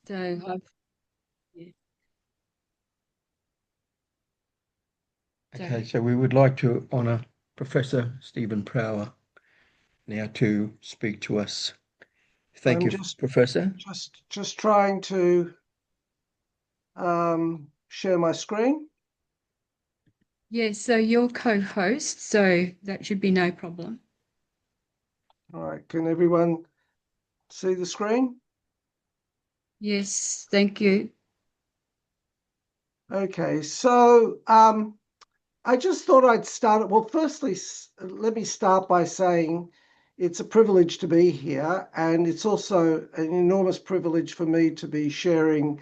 So yeah. Okay, so we would like to honour Professor Stephen Prawer now to speak to us. Thank I'm you, Professor. just trying to share my screen. Yes, so you're co-host, so that should be no problem. All right, can everyone see the screen? Yes, thank you. Okay, so I just thought I'd start. Well, firstly, let me start by saying it's a privilege to be here, and it's also an enormous privilege for me to be sharing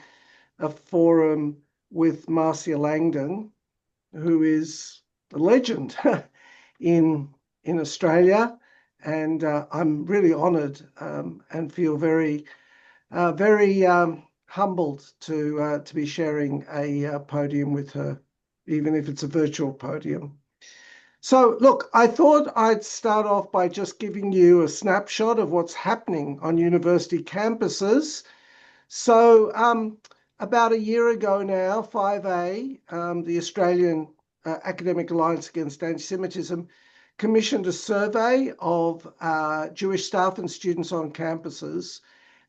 a forum with Marcia Langton, who is a legend in Australia, and I'm really honoured and feel very humbled to be sharing a podium with her, even if it's a virtual podium. So, look, I thought I'd start off by just giving you a snapshot of what's happening on university campuses. So, about a year ago now, 5A, the Australian Academic Alliance Against Antisemitism, commissioned a survey of Jewish staff and students on campuses.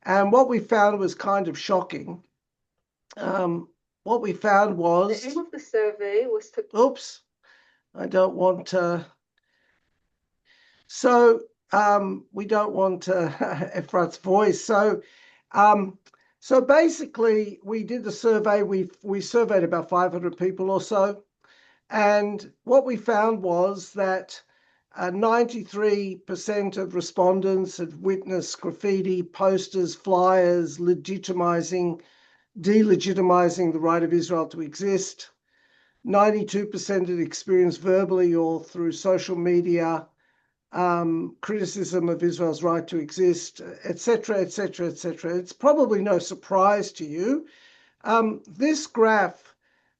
And what we found was kind of shocking. What we found was... The aim of the survey was to... Oops, I don't want to... So we don't want Efrat's voice. So basically, we did the survey. We surveyed about 500 people or so. And what we found was that 93% of respondents had witnessed graffiti, posters, flyers, delegitimizing the right of Israel to exist. 92% had experienced verbally or through social media criticism of Israel's right to exist, etc., etc., etc. It's probably no surprise to you. This graph,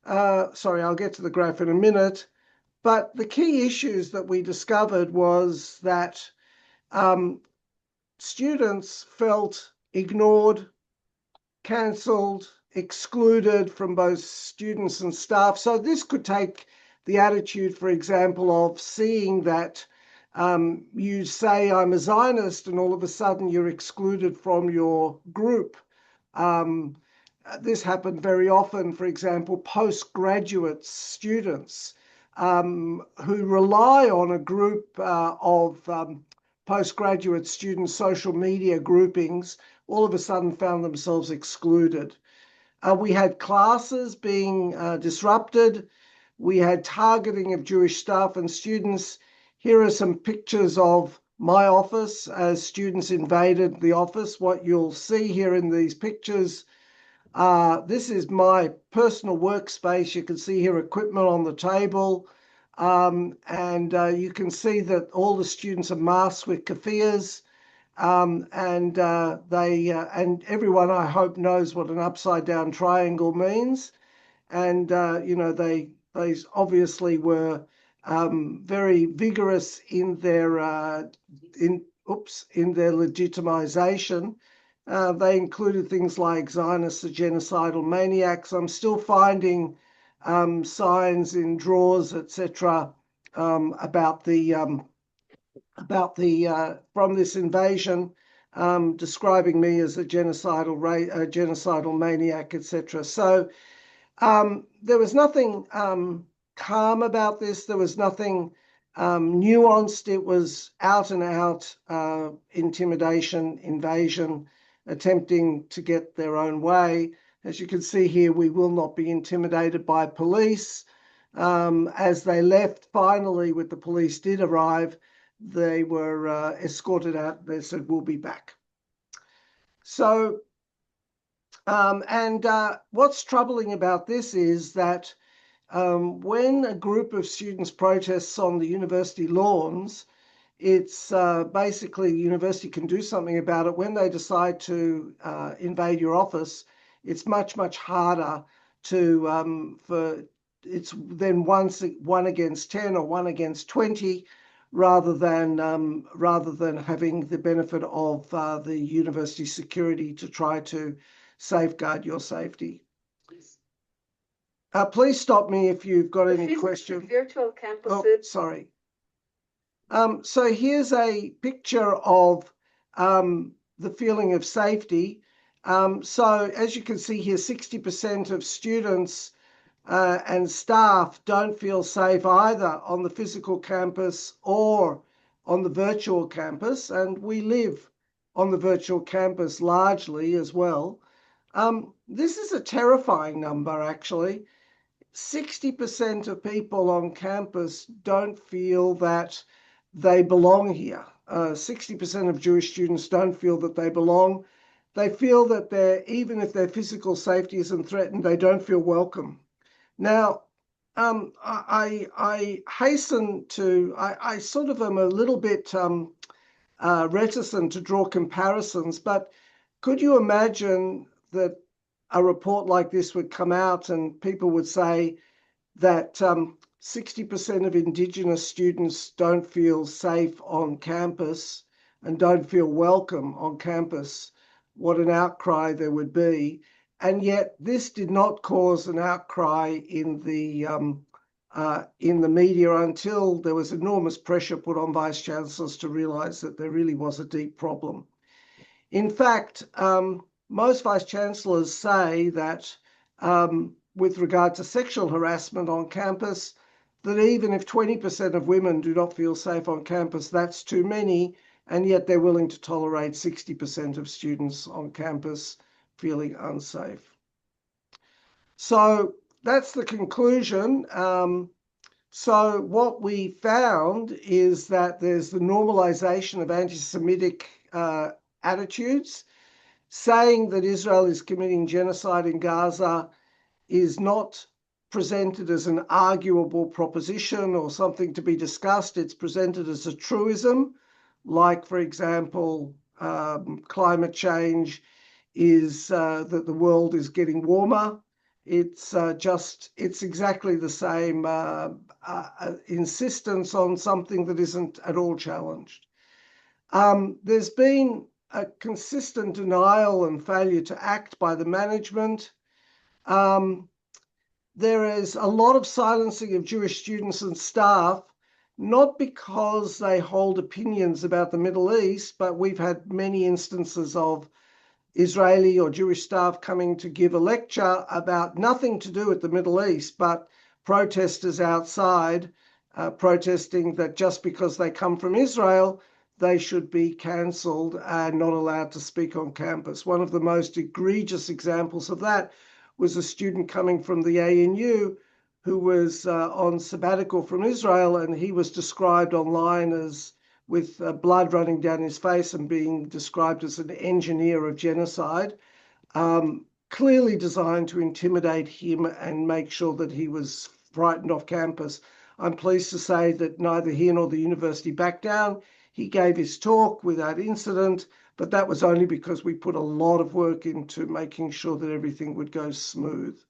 sorry, I'll get to the graph in a minute, but the key issues that we discovered was that students felt ignored, cancelled, excluded from both students and staff. So this could take the attitude, for example, of seeing that you say I'm a Zionist and all of a sudden you're excluded from your group. This happened very often, for example, postgraduate students who rely on a group of postgraduate student social media groupings all of a sudden found themselves excluded. We had classes being disrupted. We had targeting of Jewish staff and students. Here are some pictures of my office as students invaded the office. What you'll see here in these pictures, this is my personal workspace. You can see here equipment on the table. And you can see that all the students are masked with keffiyehs. And everyone, I hope, knows what an upside down triangle means. And they obviously were very vigorous in their legitimization. They included things like Zionists are genocidal maniacs. I'm still finding signs in drawers, etc., about the from this invasion, describing me as a genocidal maniac, etc. So there was nothing calm about this. There was nothing nuanced. It was out and out intimidation, invasion, attempting to get their own way. As you can see here, we will not be intimidated by police. As they left, finally, when the police did arrive, they were escorted out. They said, we'll be back. So, what's troubling about this is that when a group of students protests on the university lawns, it's basically the university can do something about it. When they decide to invade your office, it's much, much harder it's then 1 against 10 or 1 against 20, rather than having the benefit of the university security to try to safeguard your safety. Please stop me if you've got any questions. Virtual campuses. Oh, sorry. So here's a picture of the feeling of safety. So as you can see here, 60% of students and staff don't feel safe either on the physical campus or on the virtual campus, and we live on the virtual campus largely as well. This is a terrifying number, actually. 60% of people on campus don't feel that they belong here. 60% of Jewish students don't feel that they belong. They feel that even if their physical safety isn't threatened, they don't feel welcome. Now, I hasten to, I sort of am a little bit reticent to draw comparisons, but could you imagine that a report like this would come out and people would say that 60% of Indigenous students don't feel safe on campus and don't feel welcome on campus? What an outcry there would be. And yet this did not cause an outcry in the media until there was enormous pressure put on vice chancellors to realise that there really was a deep problem. In fact, most vice chancellors say that with regard to sexual harassment on campus, that even if 20% of women do not feel safe on campus, that's too many, and yet they're willing to tolerate 60% of students on campus feeling unsafe. So that's the conclusion. So what we found is that there's the normalization of anti-Semitic attitudes. Saying that Israel is committing genocide in Gaza is not presented as an arguable proposition or something to be discussed. It's presented as a truism, like, for example, climate change is that the world is getting warmer. It's exactly the same insistence on something that isn't at all challenged. There's been a consistent denial and failure to act by the management. There is a lot of silencing of Jewish students and staff, not because they hold opinions about the Middle East, but we've had many instances of Israeli or Jewish staff coming to give a lecture about nothing to do with the Middle East, but protesters outside protesting that just because they come from Israel, they should be cancelled and not allowed to speak on campus. One of the most egregious examples of that was a student coming from the ANU who was on sabbatical from Israel, and he was described online as with blood running down his face and being described as an engineer of genocide, clearly designed to intimidate him and make sure that he was frightened off campus. I'm pleased to say that neither he nor the university backed down. He gave his talk without incident, but that was only because we put a lot of work into making sure that everything would go smoothly.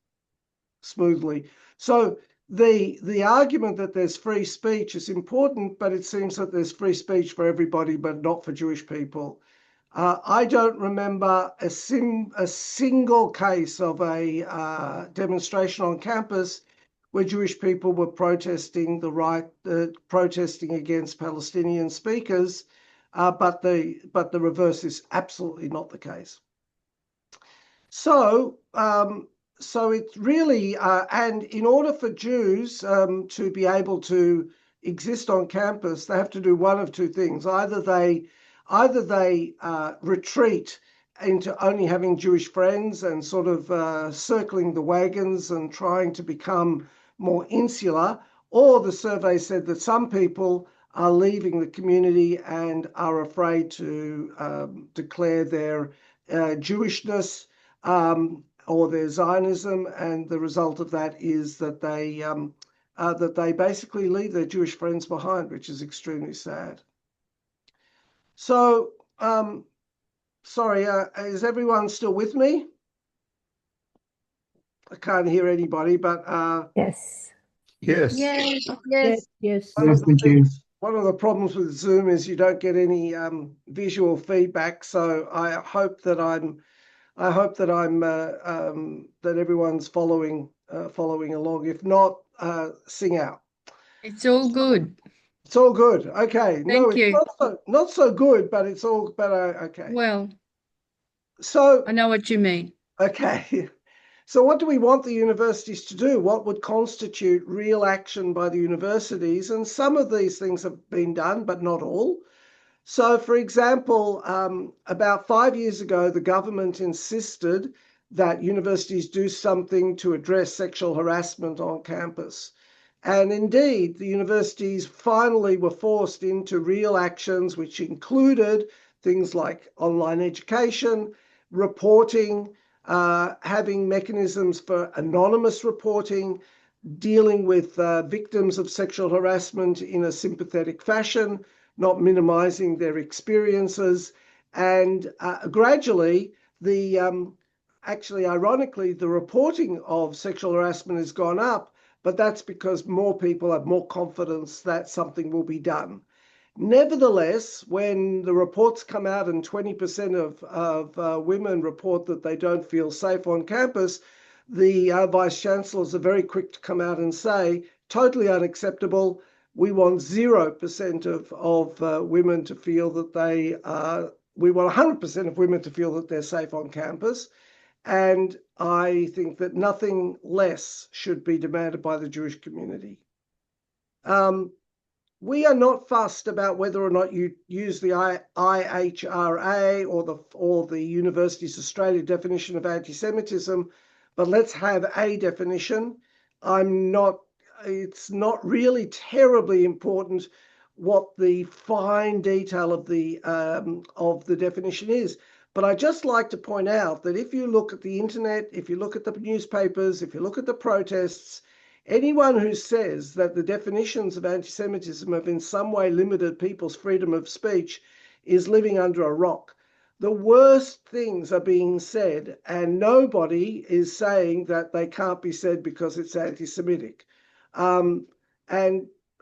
So the argument that there's free speech is important, but it seems that there's free speech for everybody, but not for Jewish people. I don't remember a single case of a demonstration on campus where Jewish people were protesting protesting against Palestinian speakers, but the reverse is absolutely not the case. So it's really, and in order for Jews to be able to exist on campus, they have to do one of two things. Either they retreat into only having Jewish friends and sort of circling the wagons and trying to become more insular, or the survey said that some people are leaving the community and are afraid to declare their Jewishness or their Zionism, and the result of that is that they basically leave their Jewish friends behind, which is extremely sad. So, sorry, is everyone still with me? I can't hear anybody, but Yes. Yes. Yes. One of the problems with Zoom is you don't get any visual feedback. So I hope that I hope that that everyone's following along. If not, sing out. It's all good. It's all good. Okay. No, Thank it's you. not so good, but it's all okay. Well, So, I know what you mean. okay. So what do we want the universities to do? What would constitute real action by the universities? And some of these things have been done, but not all. So, for example, about 5 years ago, the government insisted that universities do something to address sexual harassment on campus. And indeed, the universities finally were forced into real actions, which included things like online education, reporting, having mechanisms for anonymous reporting, dealing with victims of sexual harassment in a sympathetic fashion, not minimizing their experiences. And gradually, actually, ironically, the reporting of sexual harassment has gone up, but that's because more people have more confidence that something will be done. Nevertheless, when the reports come out and 20% of women report that they don't feel safe on campus, the vice chancellors are very quick to come out and say, totally unacceptable. We want 0% of women to feel that we want 100% of women to feel that they're safe on campus. And I think that nothing less should be demanded by the Jewish community. We are not fussed about whether or not you use the IHRA or the Universities Australia definition of anti-Semitism, but let's have a definition. It's not really terribly important what the fine detail of the definition is. But I just like to point out that if you look at the internet, if you look at the newspapers, if you look at the protests, anyone who says that the definitions of anti-Semitism have in some way limited people's freedom of speech is living under a rock. The worst things are being said, and nobody is saying that they can't be said because it's anti-Semitic. And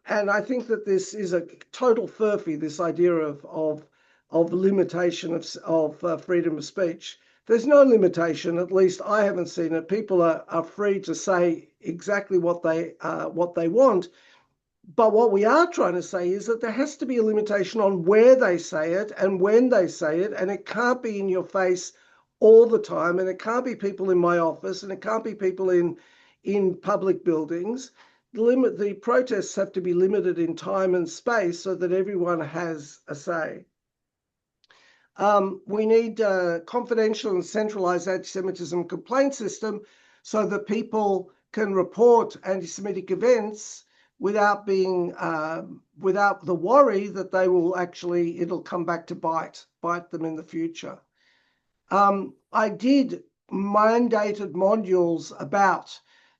I think that this is a total furphy, this idea of limitation of freedom of speech. There's no limitation, at least I haven't seen it. People are free to say exactly what they want. But what we are trying to say is that there has to be a limitation on where they say it and when they say it, and it can't be in your face all the time, and it can't be people in my office, and it can't be people in public buildings. The protests have to be limited in time and space so that everyone has a say. We need a confidential and centralized anti-Semitism complaint system so that people can report anti-Semitic events without the worry that it'll come back to bite them in the future. I did mandated modules about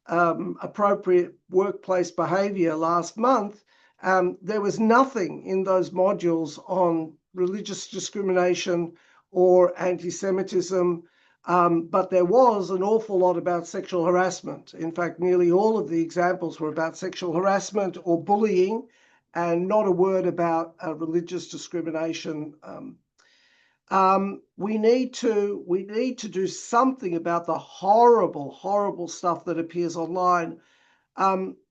appropriate workplace behavior last month. There was nothing in those modules on religious discrimination or anti-Semitism, but there was an awful lot about sexual harassment. In fact, nearly all of the examples were about sexual harassment or bullying, and not a word about religious discrimination. We need to do something about the horrible stuff that appears online.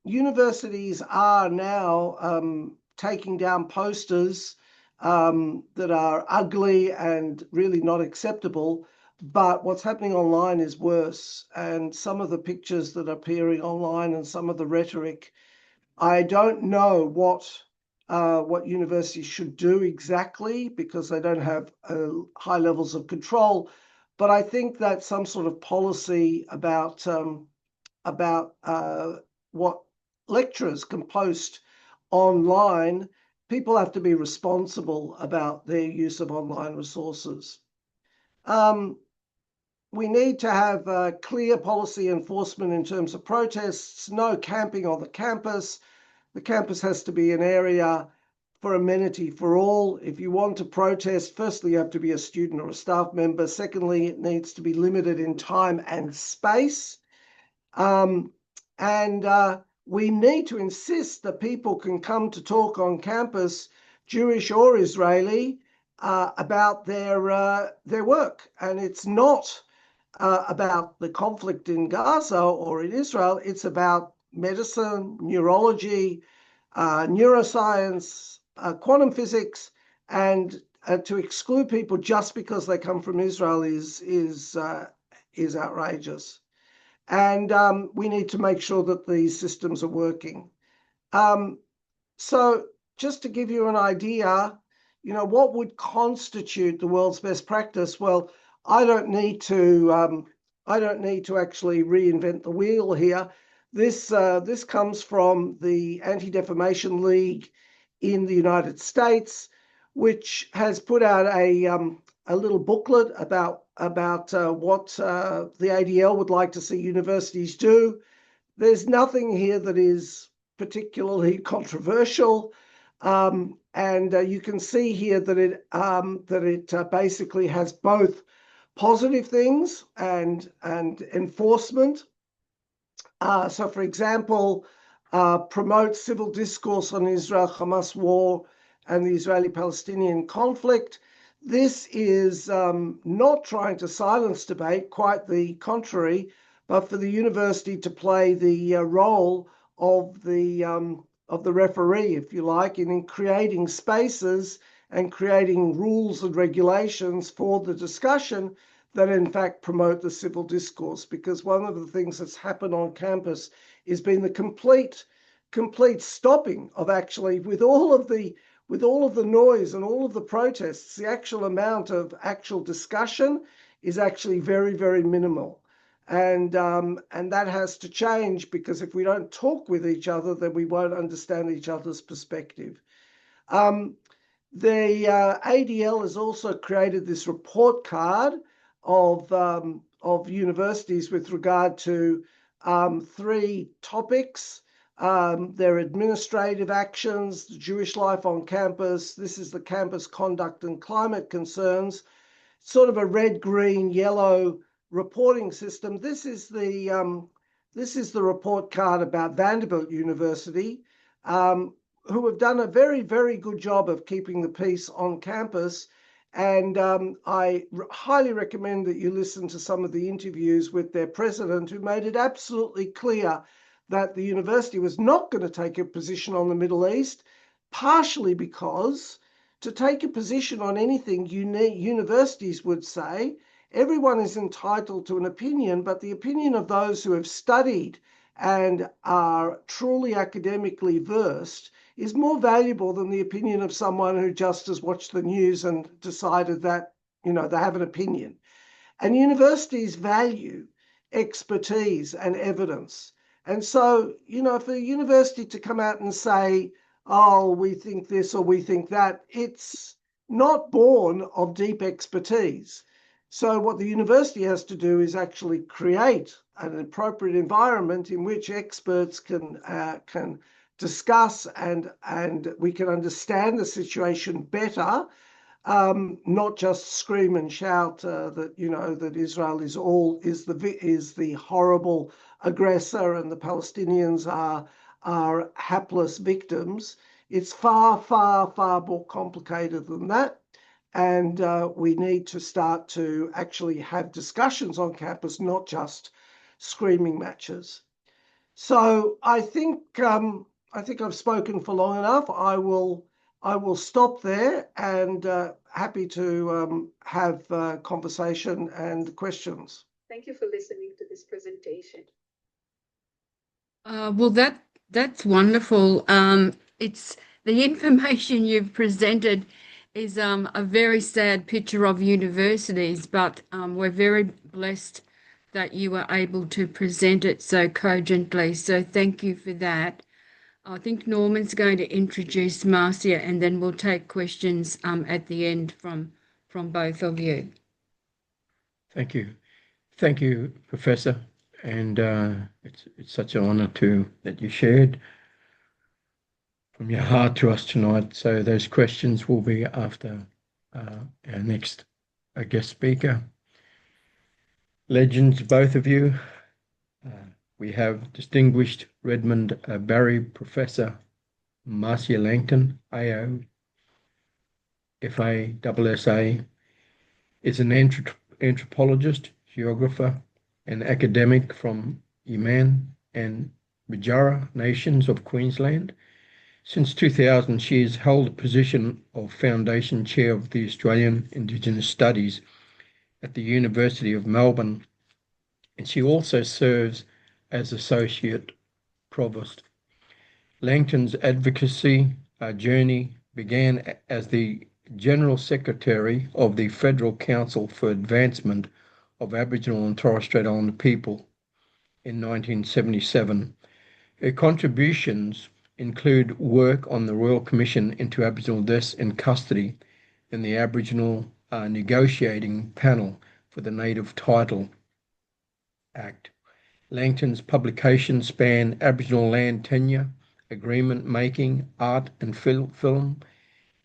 Universities are now taking down posters that are ugly and really not acceptable. But what's happening online is worse. And some of the pictures that are appearing online and some of the rhetoric, I don't know what universities should do exactly because they don't have high levels of control. But I think that some sort of policy about what lecturers can post online, people have to be responsible about their use of online resources. We need to have clear policy enforcement in terms of protests, no camping on the campus. The campus has to be an area for amenity for all. If you want to protest, firstly, you have to be a student or a staff member. Secondly, it needs to be limited in time and space. We need to insist that people can come to talk on campus, Jewish or Israeli, about their work. And it's not about the conflict in Gaza or in Israel. It's about medicine, neurology, neuroscience, quantum physics, and to exclude people just because they come from Israel is outrageous. And we need to make sure that these systems are working. So just to give you an idea, what would constitute the world's best practice? Well, I don't need to actually reinvent the wheel here. This comes from the Anti-Defamation League in the United States, which has put out a little booklet about what the ADL would like to see universities do. There's nothing here that is particularly controversial, and you can see here that it basically has both positive things and enforcement. So, for example, promote civil discourse on Israel-Hamas war and the Israeli-Palestinian conflict. This is not trying to silence debate, quite the contrary, but for the university to play the role of the referee, if you like, in creating spaces and creating rules and regulations for the discussion that in fact promote the civil discourse. Because one of the things that's happened on campus has been the complete stopping of actually, with all of the noise and all of the protests, the actual amount of actual discussion is actually very, very minimal. And that has to change, because if we don't talk with each other, then we won't understand each other's perspective. The ADL has also created this report card of universities with regard to 3 topics. Their administrative actions, the Jewish life on campus. This is the campus conduct and climate concerns. Sort of a red, green, yellow reporting system. This is the report card about Vanderbilt University, who have done a very, very good job of keeping the peace on campus. And I highly recommend that you listen to some of the interviews with their president, who made it absolutely clear that the university was not going to take a position on the Middle East, partially because to take a position on anything, universities would say, everyone is entitled to an opinion, but the opinion of those who have studied and are truly academically versed is more valuable than the opinion of someone who just has watched the news and decided that, they have an opinion. And universities value expertise and evidence. And so, for a university to come out and say, oh, we think this or we think that, it's not born of deep expertise. So what the university has to do is actually create an appropriate environment in which experts can discuss and we can understand the situation better, not just scream and shout that Israel is the horrible aggressor and the Palestinians are hapless victims. It's far, far, far more complicated than that. And we need to start to actually have discussions on campus, not just screaming matches. So I think I've spoken for long enough. I will stop there, and happy to have conversation and questions. Thank you for listening to this presentation. Well, that's wonderful. It's the information you've presented is a very sad picture of universities, but we're very blessed that you were able to present it so cogently. So thank you for that. I think Norman's going to introduce Marcia, and then we'll take questions at the end from both of you. Thank you, Professor. And it's such an honour that you shared from your heart to us tonight. So those questions will be after our next guest speaker. Legends, both of you. We have Distinguished Redmond Barry Professor Marcia Langton, AO, FA, SSA, is an anthropologist. geographer, and academic from Yiman and Bidjara nations of Queensland. Since 2000, she has held the position of Foundation Chair of the Australian Indigenous Studies at the University of Melbourne, and she also serves as Associate Provost. Langton's advocacy journey began as the General Secretary of the Federal Council for Advancement of Aboriginal and Torres Strait Islander People in 1977. Her contributions include work on the Royal Commission into Aboriginal Deaths in Custody and the Aboriginal Negotiating Panel for the Native Title Act. Langton's publications span Aboriginal land tenure, agreement making, art and film.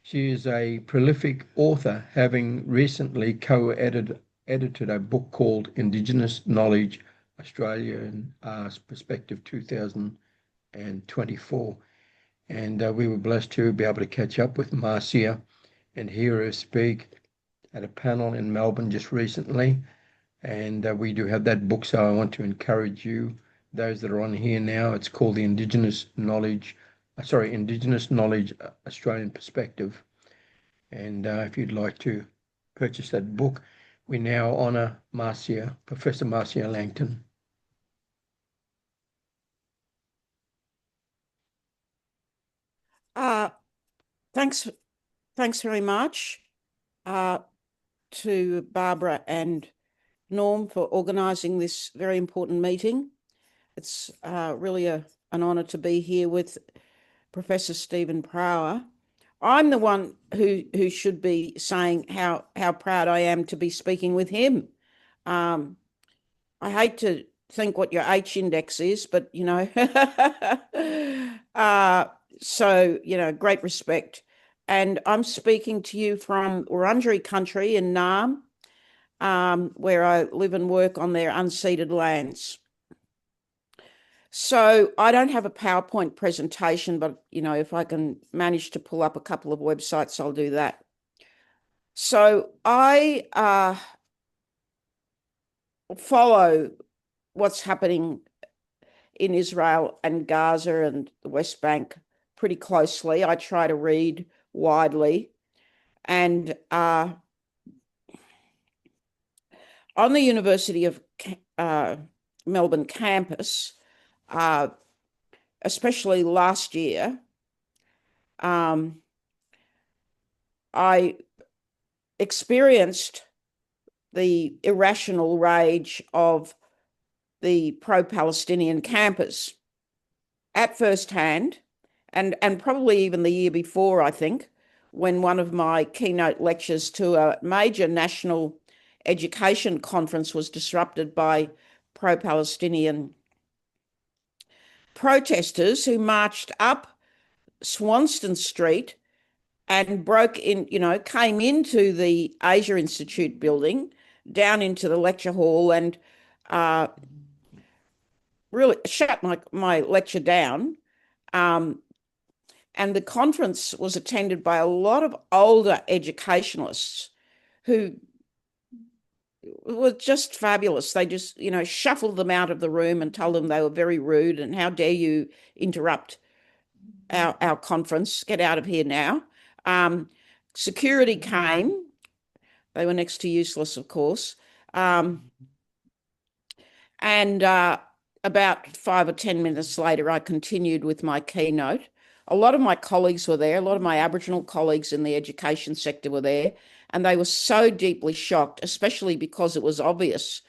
She is a prolific author, having recently edited a book called Indigenous Knowledge, Australian Perspective 2024. And we were blessed to be able to catch up with Marcia and hear her speak at a panel in Melbourne just recently. And we do have that book, so I want to encourage you, those that are on here now. It's called the Indigenous Knowledge Australian Perspective. And if you'd like to purchase that book, we now honour Marcia, Professor Marcia Langton. Thanks very much to Barbara and Norm for organising this very important meeting. It's really an honour to be here with Professor Stephen Prawer. I'm the one who should be saying how proud I am to be speaking with him. I hate to think what your H index is, but, you know, so, you know, great respect. And I'm speaking to you from Wurundjeri country in Naarm, where I live and work on their unceded lands. So I don't have a PowerPoint presentation, but, you know, if I can manage to pull up a couple of websites, I'll do that. So I follow what's happening in Israel and Gaza and the West Bank pretty closely. I try to read widely. And on the University of Melbourne campus, especially last year, I experienced the irrational rage of the pro-Palestinian campus at first hand, and probably even the year before, I think, when one of my keynote lectures to a major national education conference was disrupted by pro-Palestinian protesters who marched up Swanston Street and broke in, you know, came into the Asia Institute building, down into the lecture hall, and really shut my lecture down. And the conference was attended by a lot of older educationalists who were just fabulous. They just, you know, shuffled them out of the room and told them they were very rude and how dare you interrupt our conference, get out of here now. Security came. They were next to useless, of course. And about 5 or 10 minutes later, I continued with my keynote. A lot of my colleagues were there. A lot of my Aboriginal colleagues in the education sector were there. And they were so deeply shocked, especially because it was obvious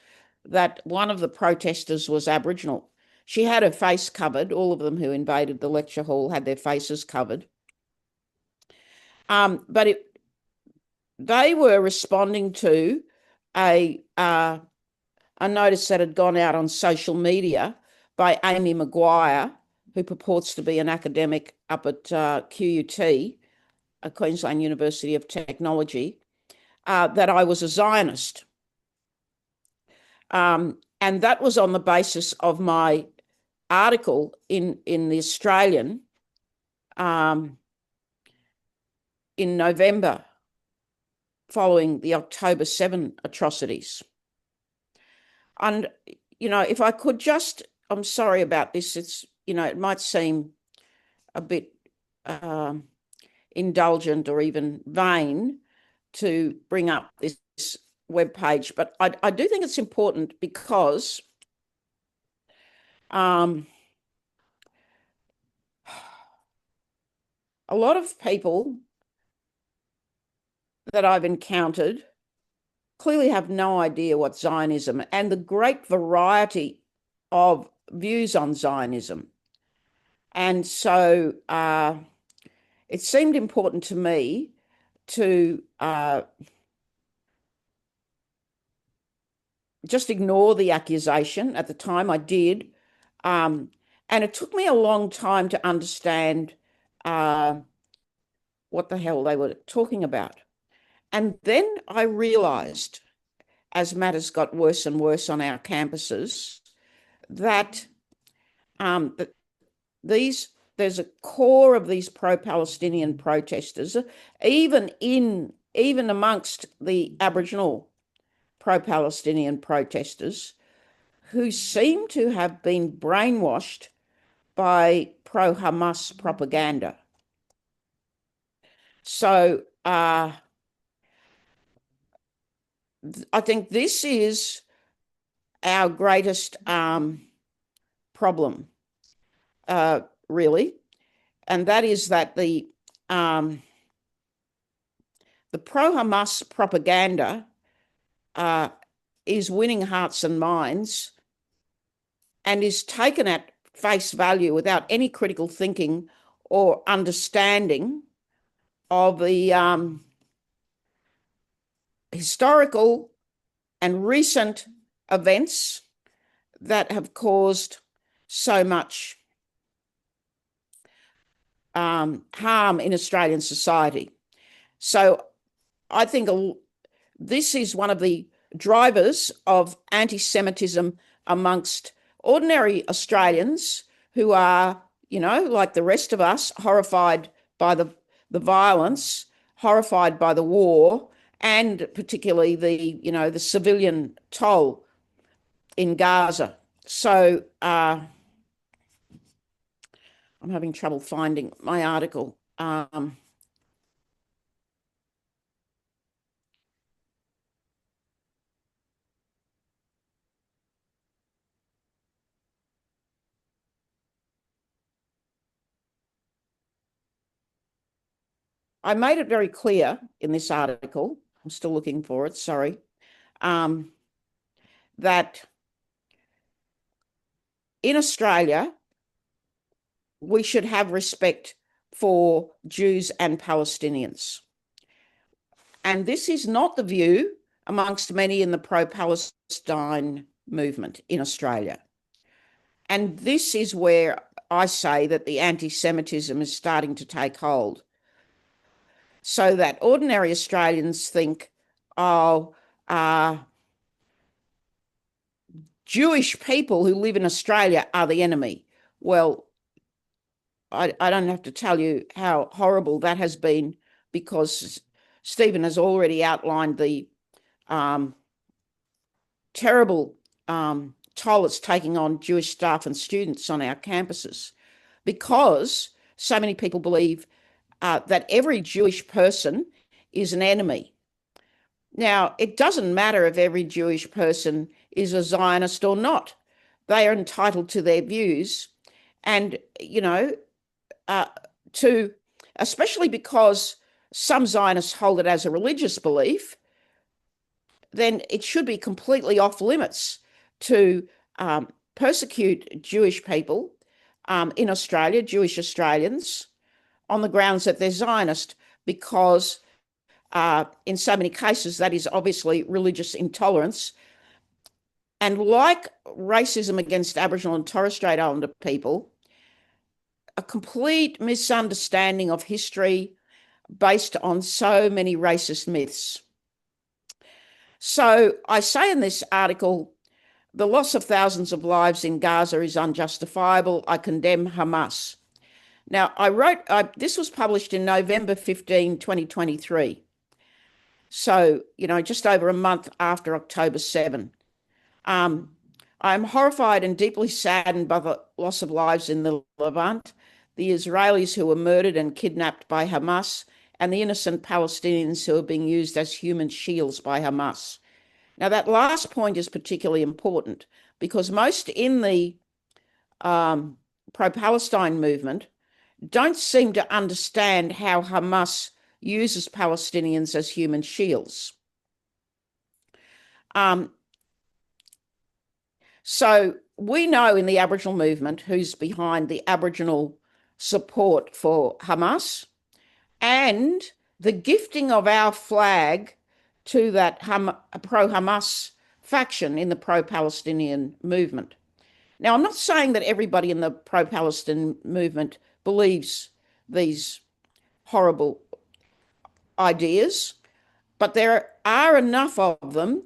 that one of the protesters was Aboriginal. She had her face covered. All of them who invaded the lecture hall had their faces covered. But they were responding to a notice that had gone out on social media by Amy Maguire, who purports to be an academic up at QUT, Queensland University of Technology, that I was a Zionist. And that was on the basis of my article in the Australian in November, following the October 7 atrocities. And, if I could just, I'm sorry about this. It's, it might seem a bit indulgent or even vain to bring up this webpage, but I do think it's important because a lot of people that I've encountered clearly have no idea what Zionism and the great variety of views on Zionism. And so it seemed important to me to just ignore the accusation. At the time I did. And it took me a long time to understand what the hell they were talking about. And then I realised, as matters got worse and worse on our campuses, that there's a core of these pro-Palestinian protesters, even amongst the Aboriginal pro-Palestinian protesters, who seem to have been brainwashed by pro-Hamas propaganda. So I think this is our greatest problem, really, and that is that the pro-Hamas propaganda is winning hearts and minds and is taken at face value without any critical thinking or understanding of the historical and recent events that have caused so much harm in Australian society. So I think this is one of the drivers of anti-Semitism amongst ordinary Australians who are, like the rest of us, horrified by the violence, horrified by the war, and particularly the civilian toll in Gaza. So I'm having trouble finding my article. I made it very clear in this article, I'm still looking for it, sorry, that in Australia, we should have respect for Jews and Palestinians. And this is not the view amongst many in the pro-Palestine movement in Australia. And this is where I say that the anti-Semitism is starting to take hold. So that ordinary Australians think, Jewish people who live in Australia are the enemy. Well, I don't have to tell you how horrible that has been, because Stephen has already outlined the terrible toll it's taking on Jewish staff and students on our campuses, because so many people believe that every Jewish person is an enemy. Now, it doesn't matter if every Jewish person is a Zionist or not. They are entitled to their views, and, especially because some Zionists hold it as a religious belief, then it should be completely off limits to persecute Jewish people in Australia, Jewish Australians, on the grounds that they're Zionist, because in so many cases that is obviously religious intolerance. And like racism against Aboriginal and Torres Strait Islander people, a complete misunderstanding of history based on so many racist myths. So I say in this article, the loss of thousands of lives in Gaza is unjustifiable. I condemn Hamas. Now, this was published in November 15, 2023. So, just over a month after October 7. I'm horrified and deeply saddened by the loss of lives in the Levant, the Israelis who were murdered and kidnapped by Hamas, and the innocent Palestinians who are being used as human shields by Hamas. Now, that last point is particularly important because most in the pro-Palestine movement don't seem to understand how Hamas uses Palestinians as human shields. So we know in the Aboriginal movement who's behind the Aboriginal support for Hamas and the gifting of our flag to that pro-Hamas faction in the pro-Palestinian movement. Now, I'm not saying that everybody in the pro-Palestinian movement believes these horrible ideas, but there are enough of them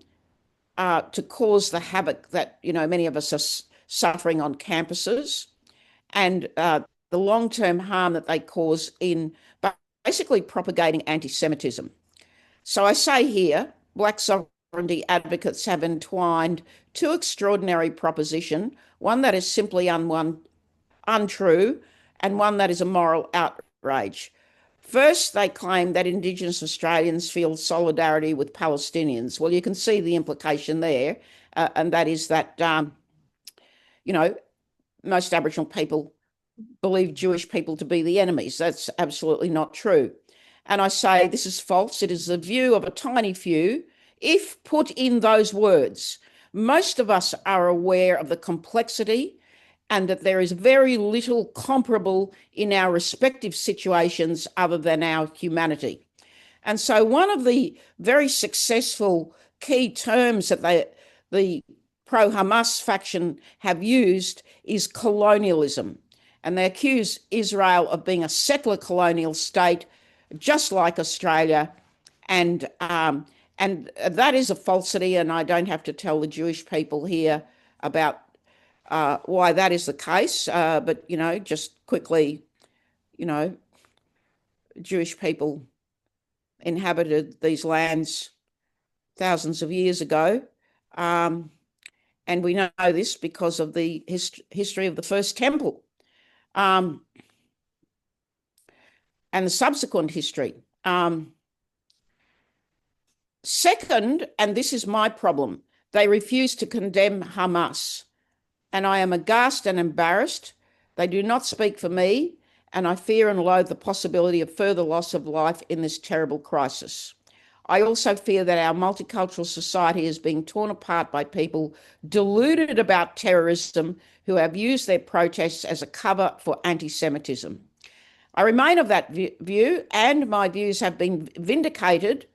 to cause the havoc that, many of us are suffering on campuses and the long-term harm that they cause in basically propagating anti-Semitism. So I say here, Black sovereignty advocates have entwined two extraordinary propositions, one that is simply untrue and one that is a moral outrage. First, they claim that Indigenous Australians feel solidarity with Palestinians. Well, you can see the implication there, and that is that, most Aboriginal people believe Jewish people to be the enemies. That's absolutely not true. And I say this is false. It is the view of a tiny few. If put in those words, most of us are aware of the complexity and that there is very little comparable in our respective situations other than our humanity. And so one of the very successful key terms that the pro-Hamas faction have used is colonialism. And they accuse Israel of being a settler colonial state, just like Australia. And that is a falsity, and I don't have to tell the Jewish people here about why that is the case. But, just quickly, Jewish people inhabited these lands thousands of years ago. And we know this because of the history of the first temple and the subsequent history. Second, and this is my problem, they refuse to condemn Hamas. And I am aghast and embarrassed. They do not speak for me, and I fear and loathe the possibility of further loss of life in this terrible crisis. I also fear that our multicultural society is being torn apart by people deluded about terrorism who have used their protests as a cover for anti-Semitism. I remain of that view, and my views have been vindicated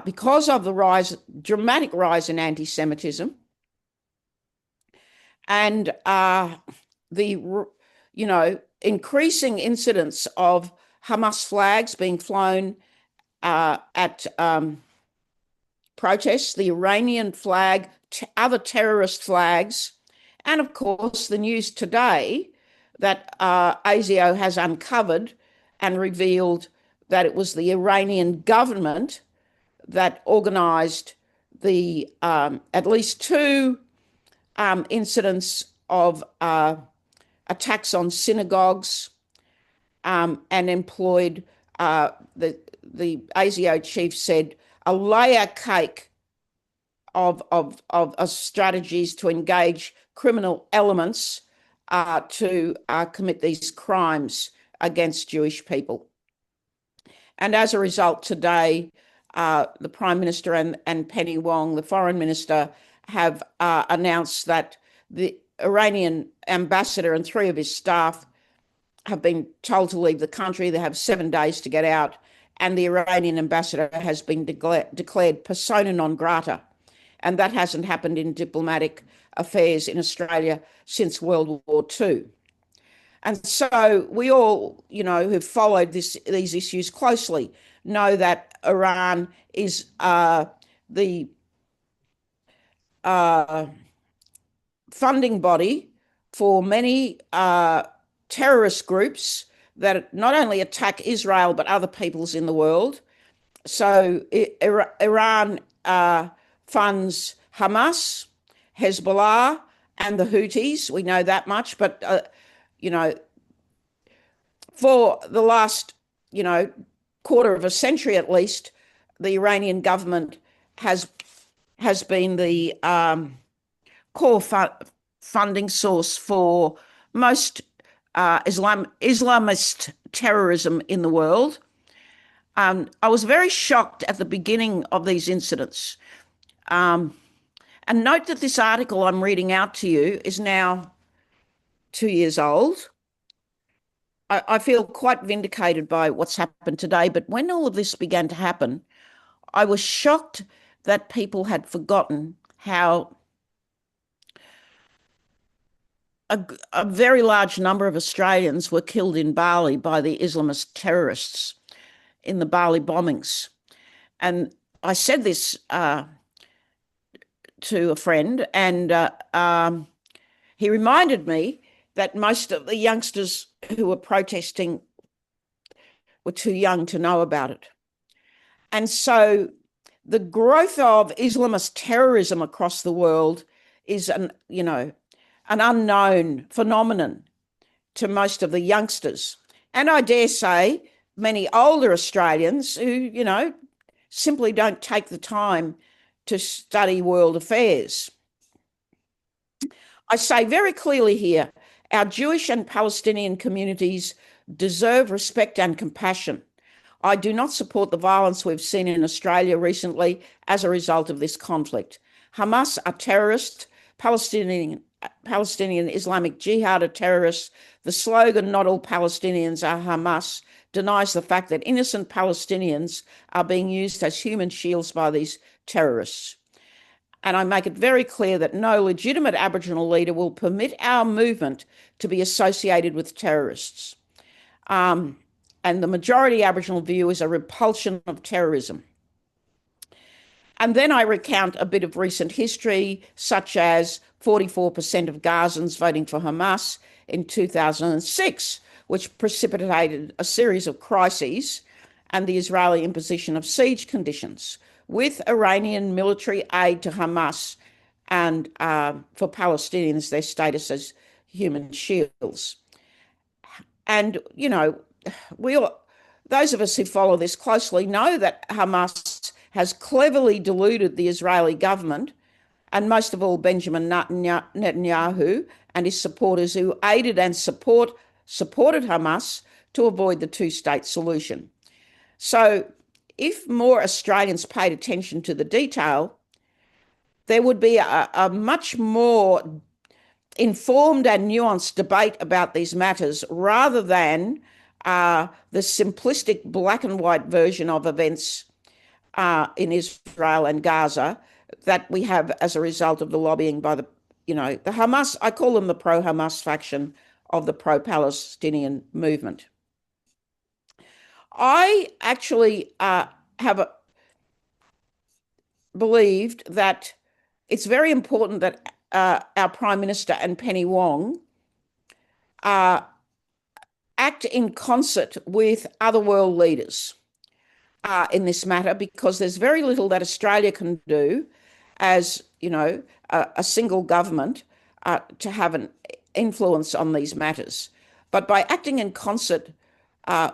because of the dramatic rise in anti-Semitism and the increasing incidence of Hamas flags being flown at protests, the Iranian flag, other terrorist flags, and of course the news today that ASIO has uncovered and revealed that it was the Iranian government that organised the at least two incidents of attacks on synagogues and employed the ASIO chief said a layer cake of strategies to engage criminal elements to commit these crimes against Jewish people. And as a result, today, the Prime Minister and Penny Wong, the Foreign Minister, have announced that the Iranian ambassador and 3 of his staff have been told to leave the country. They have 7 days to get out. And the Iranian ambassador has been declared persona non grata. And that hasn't happened in diplomatic affairs in Australia since World War II. And so we all, who've followed these issues closely know that Iran is the funding body for many terrorist groups that not only attack Israel but other peoples in the world. So Iran funds Hamas, Hezbollah, and the Houthis. We know that much, but for the last quarter of a century at least, the Iranian government has been the core funding source for most Islamist terrorism in the world. I was very shocked at the beginning of these incidents. And note that this article I'm reading out to you is now 2 years old. I feel quite vindicated by what's happened today, but when all of this began to happen, I was shocked that people had forgotten how a very large number of Australians were killed in Bali by the Islamist terrorists in the Bali bombings. And I said this to a friend, and he reminded me that most of the youngsters who were protesting were too young to know about it. And so the growth of Islamist terrorism across the world is an unknown phenomenon to most of the youngsters. And I dare say many older Australians who, simply don't take the time to study world affairs. I say very clearly here, our Jewish and Palestinian communities deserve respect and compassion. I do not support the violence we've seen in Australia recently as a result of this conflict. Hamas are terrorists. Palestinian Islamic Jihad are terrorists. The slogan, "Not all Palestinians are Hamas," denies the fact that innocent Palestinians are being used as human shields by these terrorists. And I make it very clear that no legitimate Aboriginal leader will permit our movement to be associated with terrorists. And the majority Aboriginal view is a repulsion of terrorism. And then I recount a bit of recent history, such as 44% of Gazans voting for Hamas in 2006, which precipitated a series of crises and the Israeli imposition of siege conditions, with Iranian military aid to Hamas and for Palestinians, their status as human shields. And, those of us who follow this closely know that Hamas has cleverly deluded the Israeli government, and most of all Benjamin Netanyahu and his supporters, who aided and supported Hamas to avoid the two-state solution. So if more Australians paid attention to the detail, there would be a much more informed and nuanced debate about these matters, rather than the simplistic black and white version of events in Israel and Gaza that we have as a result of the lobbying by the Hamas. I call them the pro-Hamas faction of the pro-Palestinian movement. I actually have believed that it's very important that our Prime Minister and Penny Wong act in concert with other world leaders in this matter, because there's very little that Australia can do as, a single government to have an influence on these matters. But by acting in concert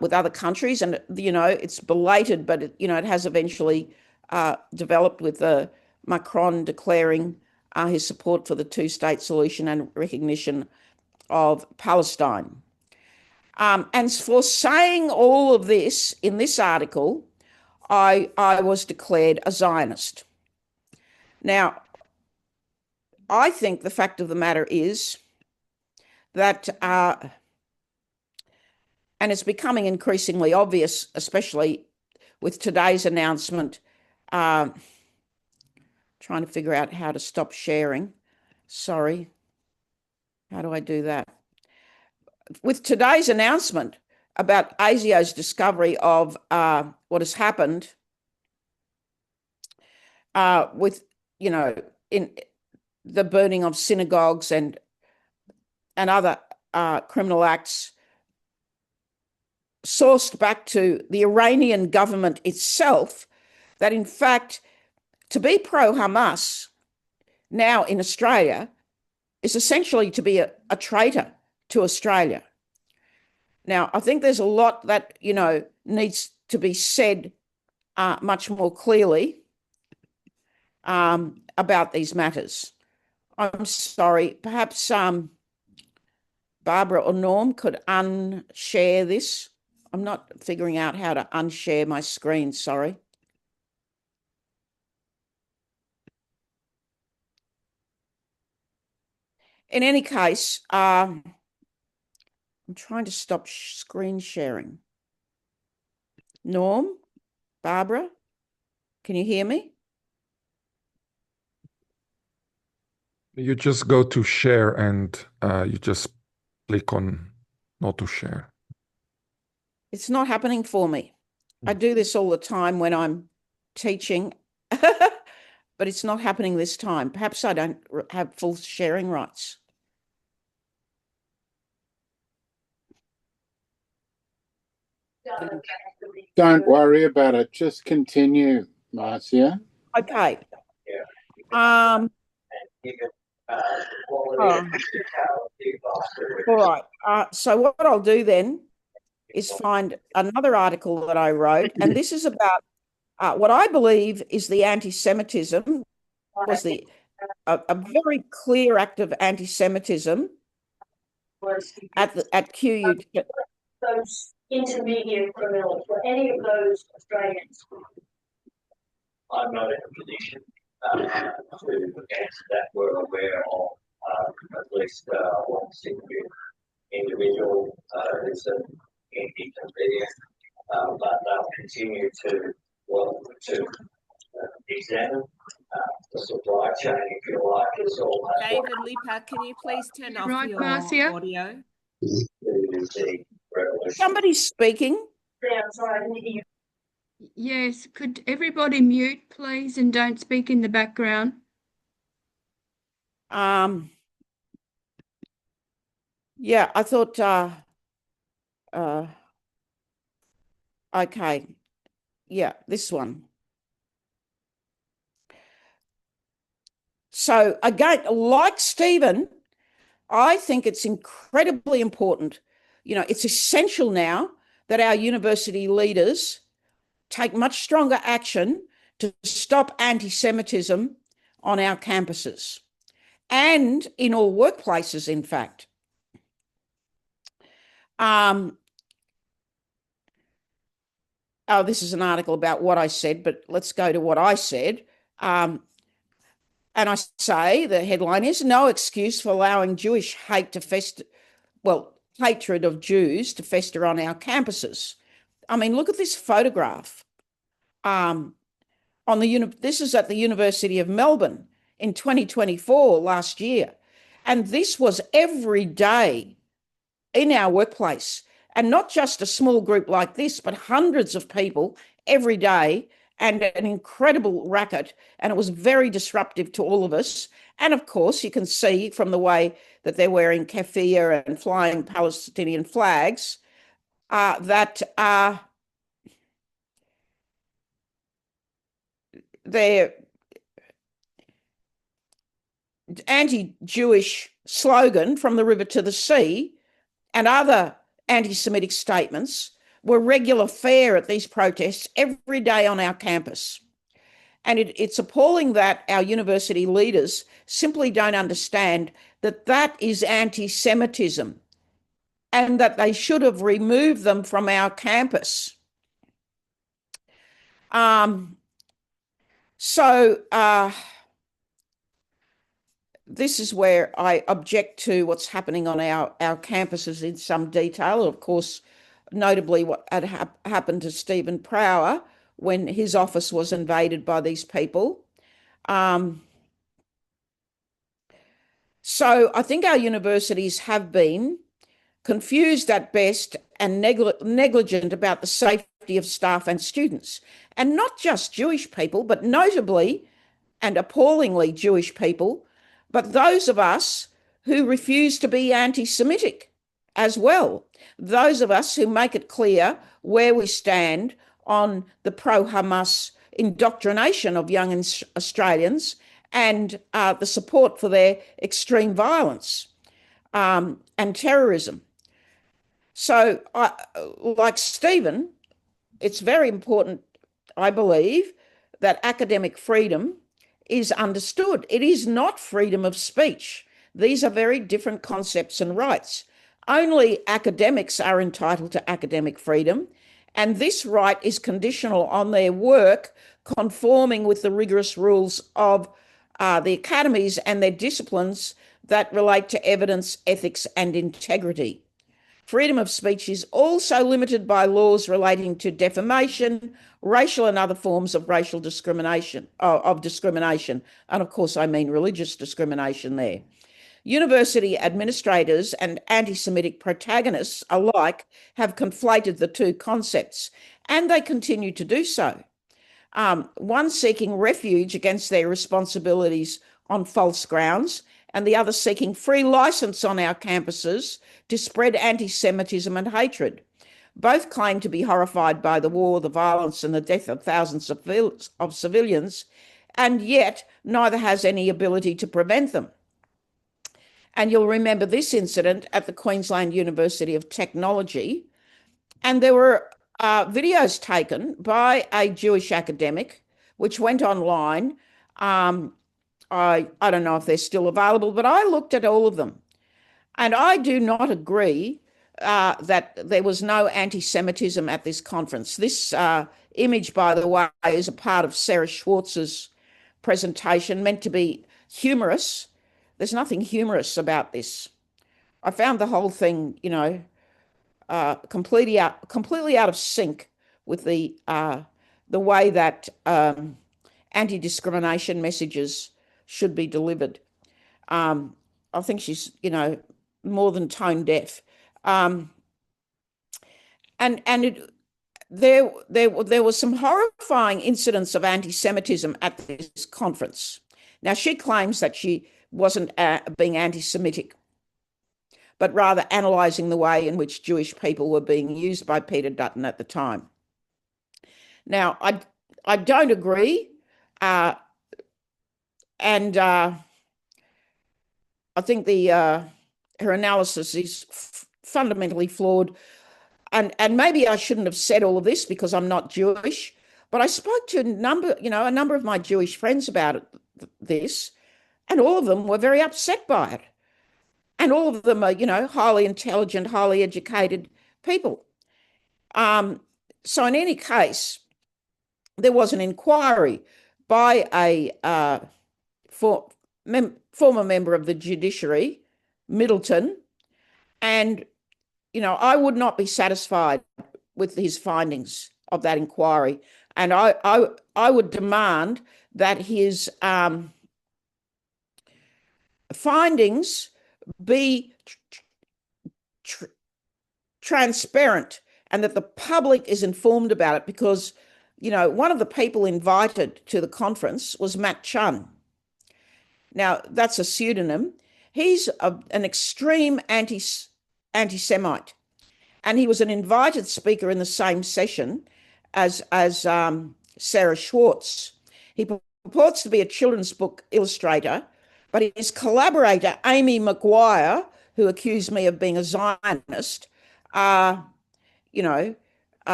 with other countries, and, it's belated, but, it has eventually developed with Macron declaring his support for the two-state solution and recognition of Palestine. And for saying all of this in this article, I was declared a Zionist. Now, I think the fact of the matter is that, and it's becoming increasingly obvious, especially with today's announcement, trying to figure out how to stop sharing. Sorry. How do I do that? With today's announcement about ASIO's discovery of what has happened with, in the burning of synagogues and other criminal acts sourced back to the Iranian government itself, that in fact, to be pro-Hamas now in Australia is essentially to be a traitor to Australia. Now, I think there's a lot that, needs to be said much more clearly about these matters. I'm sorry, perhaps Barbara or Norm could unshare this. I'm not figuring out how to unshare my screen, sorry. In any case, I'm trying to stop screen sharing. Norm, Barbara, can you hear me? You just go to share and you just click on not to share. It's not happening for me. I do this all the time when I'm teaching, but it's not happening this time. Perhaps I don't have full sharing rights. Don't worry about it. Just continue, Marcia. Okay. All right. So what I'll do then is find another article that I wrote, and this is about what I believe is the anti-Semitism, was a very clear act of anti-Semitism at QU. Those intermediate criminals were any of those Australians? I'm not in a position to answer that. We're aware of at least one single individual who's an anti-comedian, but they'll continue to examine the supply chain, if you like. It's all David Lipa, can you please turn off Right, your Marcia? audio? Somebody's speaking. Yeah, sorry, I didn't hear you. Yes, could everybody mute, please, and don't speak in the background? Yeah, I thought, okay. Yeah, this one. So again, like Stephen, I think it's incredibly important. It's essential now that our university leaders take much stronger action to stop anti-Semitism on our campuses and in all workplaces, in fact. This is an article about what I said, but let's go to what I said. And I say the headline is "No excuse for allowing Jewish hate to fester." Well, hatred of Jews to fester on our campuses. I mean, look at this photograph. This is at the University of Melbourne in 2024, last year, and this was every day in our workplace, and not just a small group like this, but hundreds of people every day, and an incredible racket, and it was very disruptive to all of us. And of course, you can see from the way that they're wearing keffiyeh and flying Palestinian flags that their anti-Jewish slogan, "From the river to the sea," and other anti-Semitic statements were regular fare at these protests every day on our campus. And it's appalling that our university leaders simply don't understand that that is anti-Semitism and that they should have removed them from our campus. This is where I object to what's happening on our campuses in some detail. Of course, notably what had happened to Stephen Prawer when his office was invaded by these people. So I think our universities have been confused at best and negligent about the safety of staff and students. And not just Jewish people, but notably and appallingly Jewish people, but those of us who refuse to be anti-Semitic as well. Those of us who make it clear where we stand on the pro-Hamas indoctrination of young Australians and the support for their extreme violence and terrorism. So, like Stephen, it's very important, I believe, that academic freedom is understood. It is not freedom of speech. These are very different concepts and rights. Only academics are entitled to academic freedom, and this right is conditional on their work conforming with the rigorous rules of the academies and their disciplines that relate to evidence, ethics, and integrity. Freedom of speech is also limited by laws relating to defamation, racial and other forms of racial discrimination, and of course I mean religious discrimination there. University administrators and anti-Semitic protagonists alike have conflated the two concepts, and they continue to do so. One seeking refuge against their responsibilities on false grounds, and the other seeking free license on our campuses to spread anti-Semitism and hatred. Both claim to be horrified by the war, the violence, and the death of thousands of civilians, and yet neither has any ability to prevent them. And you'll remember this incident at the Queensland University of Technology, and there were videos taken by a Jewish academic, which went online. I don't know if they're still available, but I looked at all of them. And I do not agree that there was no anti-Semitism at this conference. This image, by the way, is a part of Sarah Schwartz's presentation, meant to be humorous. There's nothing humorous about this. I found the whole thing, completely out of sync with the way that anti-discrimination messages should be delivered. I think she's, more than tone deaf. There was some horrifying incidents of anti-Semitism at this conference. Now, she claims that she wasn't being anti-Semitic, but rather analysing the way in which Jewish people were being used by Peter Dutton at the time. Now, I don't agree, and I think her analysis is fundamentally flawed. And maybe I shouldn't have said all of this because I'm not Jewish, but I spoke to a number of my Jewish friends about this, and all of them were very upset by it. And all of them are, highly intelligent, highly educated people. So in any case, there was an inquiry by a former member of the judiciary, Middleton, and, I would not be satisfied with his findings of that inquiry. And I would demand that his findings be transparent and that the public is informed about it, because, one of the people invited to the conference was Matt Chun. Now, that's a pseudonym. He's an extreme anti-Semite, and he was an invited speaker in the same session as Sarah Schwartz. He purports to be a children's book illustrator, but his collaborator, Amy Maguire, who accused me of being a Zionist, they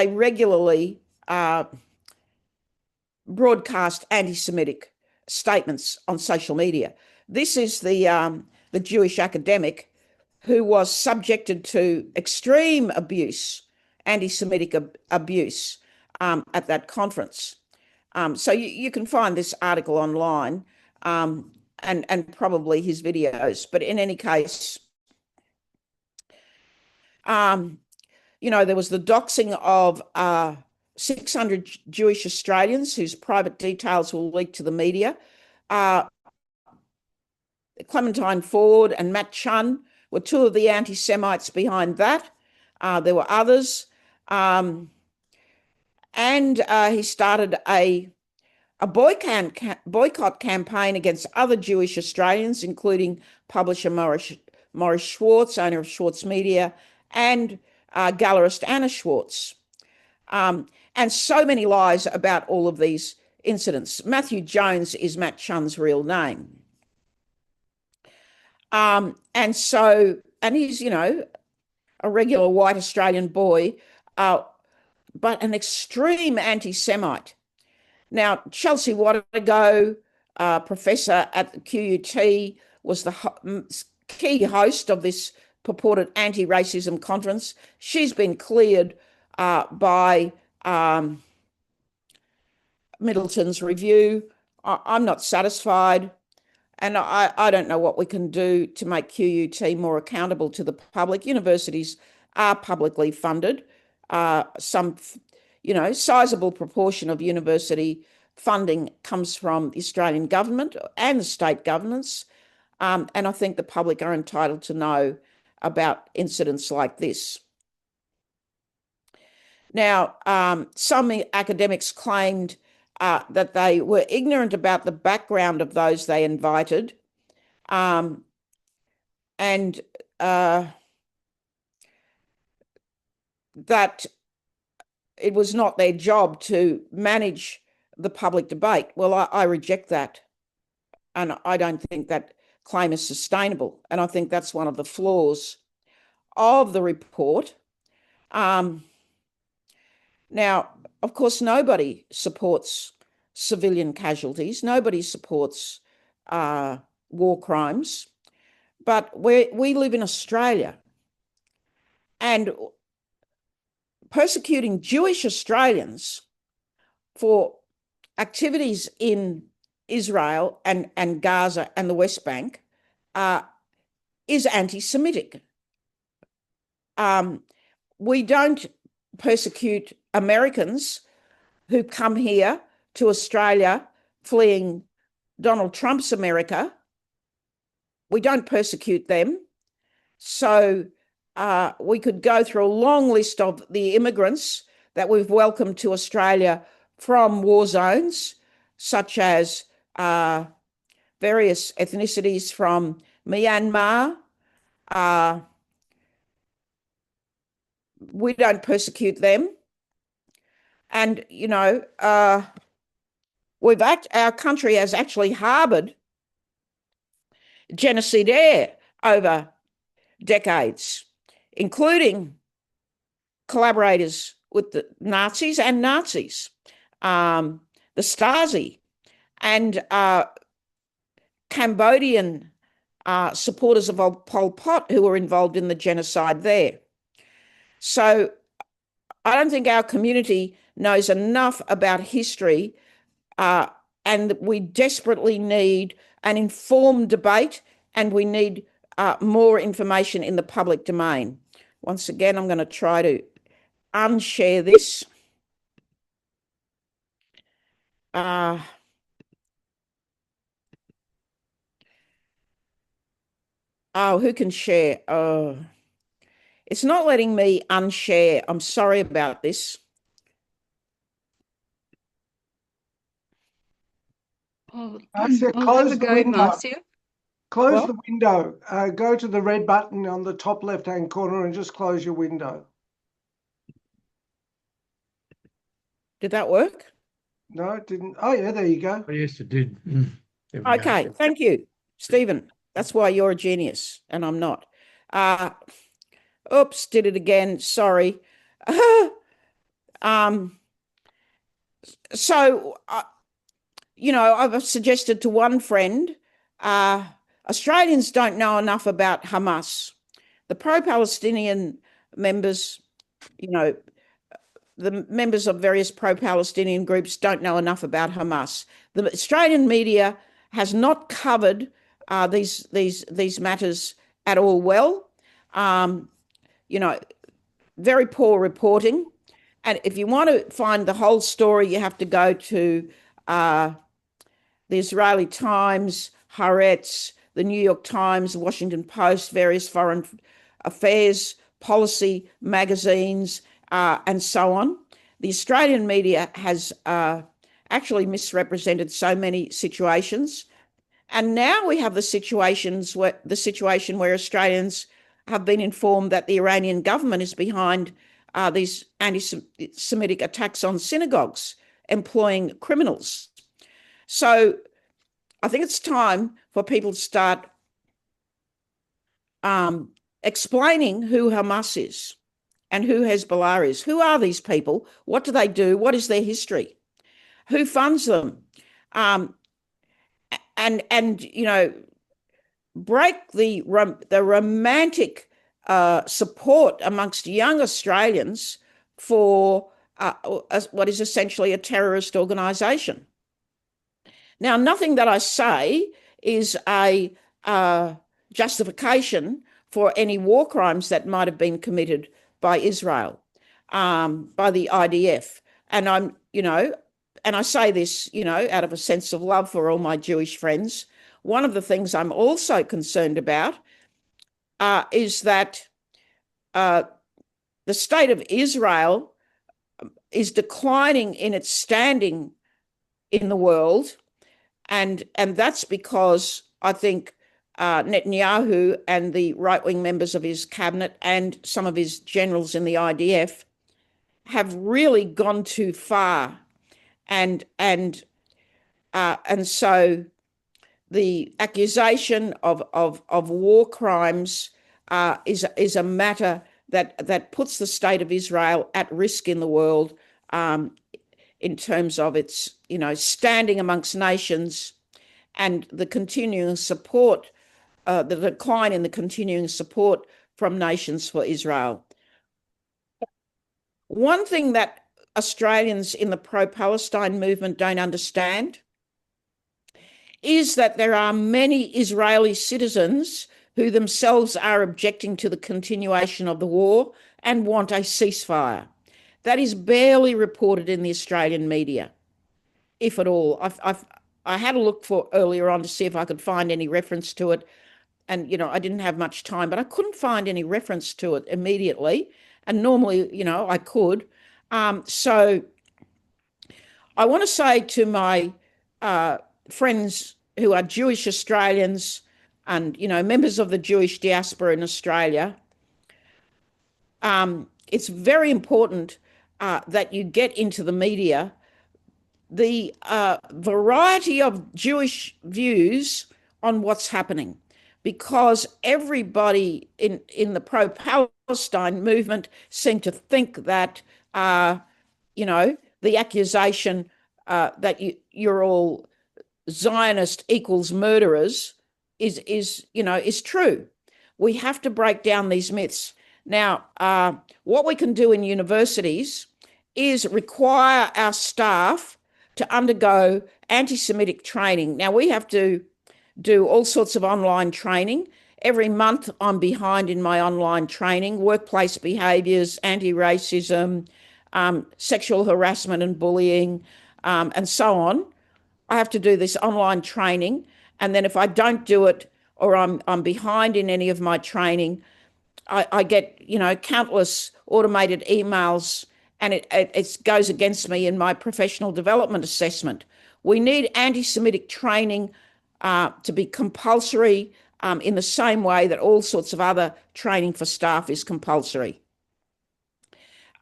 regularly broadcast anti-Semitic statements on social media. This is the Jewish academic who was subjected to extreme abuse, anti-Semitic abuse at that conference. So you can find this article online and probably his videos. But in any case, there was the doxing of 600 Jewish Australians whose private details were leaked to the media. Clementine Ford and Matt Chun were two of the anti-Semites behind that. There were others. And he started a boycott campaign against other Jewish Australians, including publisher Maurice Schwartz, owner of Schwartz Media, and gallerist Anna Schwartz. And so many lies about all of these incidents. Matthew Jones is Matt Chun's real name. And he's, a regular white Australian boy, but an extreme anti-Semite. Now, Chelsea Wattego, professor at the QUT, was the key host of this purported anti-racism conference. She's been cleared by Middleton's review. I'm not satisfied. And I don't know what we can do to make QUT more accountable to the public. Universities are publicly funded. Some, sizable proportion of university funding comes from the Australian government and the state governments. And I think the public are entitled to know about incidents like this. Now, some academics claimed that they were ignorant about the background of those they invited, and that it was not their job to manage the public debate. Well, I reject that, and I don't think that claim is sustainable, and I think that's one of the flaws of the report. Now, of course, nobody supports civilian casualties. Nobody supports war crimes. But we live in Australia, and persecuting Jewish Australians for activities in Israel and Gaza and the West Bank is anti-Semitic. We don't persecute Americans who come here to Australia fleeing Donald Trump's America. We don't persecute them. So we could go through a long list of the immigrants that we've welcomed to Australia from war zones, such as various ethnicities from Myanmar. We don't persecute them. And, our country has actually harboured genocidaire over decades, including collaborators with the Nazis and Nazis, the Stasi, and Cambodian supporters of Pol Pot who were involved in the genocide there. So I don't think our community knows enough about history, and we desperately need an informed debate, and we need more information in the public domain. Once again, I'm going to try to unshare this. Who can share? It's not letting me unshare. I'm sorry about this. Marcia, I'll close have a the go, window. Marcia. Close the window. Go to the red button on the top left-hand corner and just close your window. Did that work? No, it didn't. Oh, yeah, there you go. Oh, yes, it did. There we Okay, go. thank you, Stephen. That's why you're a genius and I'm not. Oops, did it again. Sorry. So, I've suggested to one friend, Australians don't know enough about Hamas. The pro-Palestinian members, the members of various pro-Palestinian groups don't know enough about Hamas. The Australian media has not covered these matters at all well. Very poor reporting. And if you want to find the whole story, you have to go to the Israeli Times, Haaretz, the New York Times, the Washington Post, various foreign affairs, policy magazines, and so on. The Australian media has actually misrepresented so many situations. And now we have the situation where Australians have been informed that the Iranian government is behind these anti-Semitic attacks on synagogues, employing criminals. So I think it's time for people to start explaining who Hamas is and who Hezbollah is. Who are these people? What do they do? What is their history? Who funds them? And you know, break the romantic support amongst young Australians for what is essentially a terrorist organisation. Now, nothing that I say is a justification for any war crimes that might have been committed by Israel, by the IDF. And I'm, you know, and I say this, you know, out of a sense of love for all my Jewish friends. One of the things I'm also concerned about is that the state of Israel is declining in its standing in the world. And that's because I think Netanyahu and the right-wing members of his cabinet and some of his generals in the IDF have really gone too far. And so the accusation of war crimes is a matter that puts the state of Israel at risk in the world in terms of its, you know, standing amongst nations and the continuing support, the decline in the continuing support from nations for Israel. One thing that Australians in the pro-Palestine movement don't understand is that there are many Israeli citizens who themselves are objecting to the continuation of the war and want a ceasefire. That is barely reported in the Australian media, if at all. I had a look for earlier on to see if I could find any reference to it. And, you know, I didn't have much time, but I couldn't find any reference to it immediately. And normally, you know, I could. So I want to say to my friends who are Jewish Australians and, you know, members of the Jewish diaspora in Australia, it's very important that you get into the media the variety of Jewish views on what's happening, because everybody in the pro-Palestine movement seem to think that, you know, the accusation that you're all Zionist equals murderers is true. We have to break down these myths. Now, what we can do in universities is require our staff to undergo anti-Semitic training. Now, we have to do all sorts of online training. Every month I'm behind in my online training: workplace behaviours, anti-racism, sexual harassment and bullying, and so on. I have to do this online training, and then if I don't do it or I'm behind in any of my training, I get, you know, countless automated emails, and it goes against me in my professional development assessment. We need anti-Semitic training to be compulsory in the same way that all sorts of other training for staff is compulsory.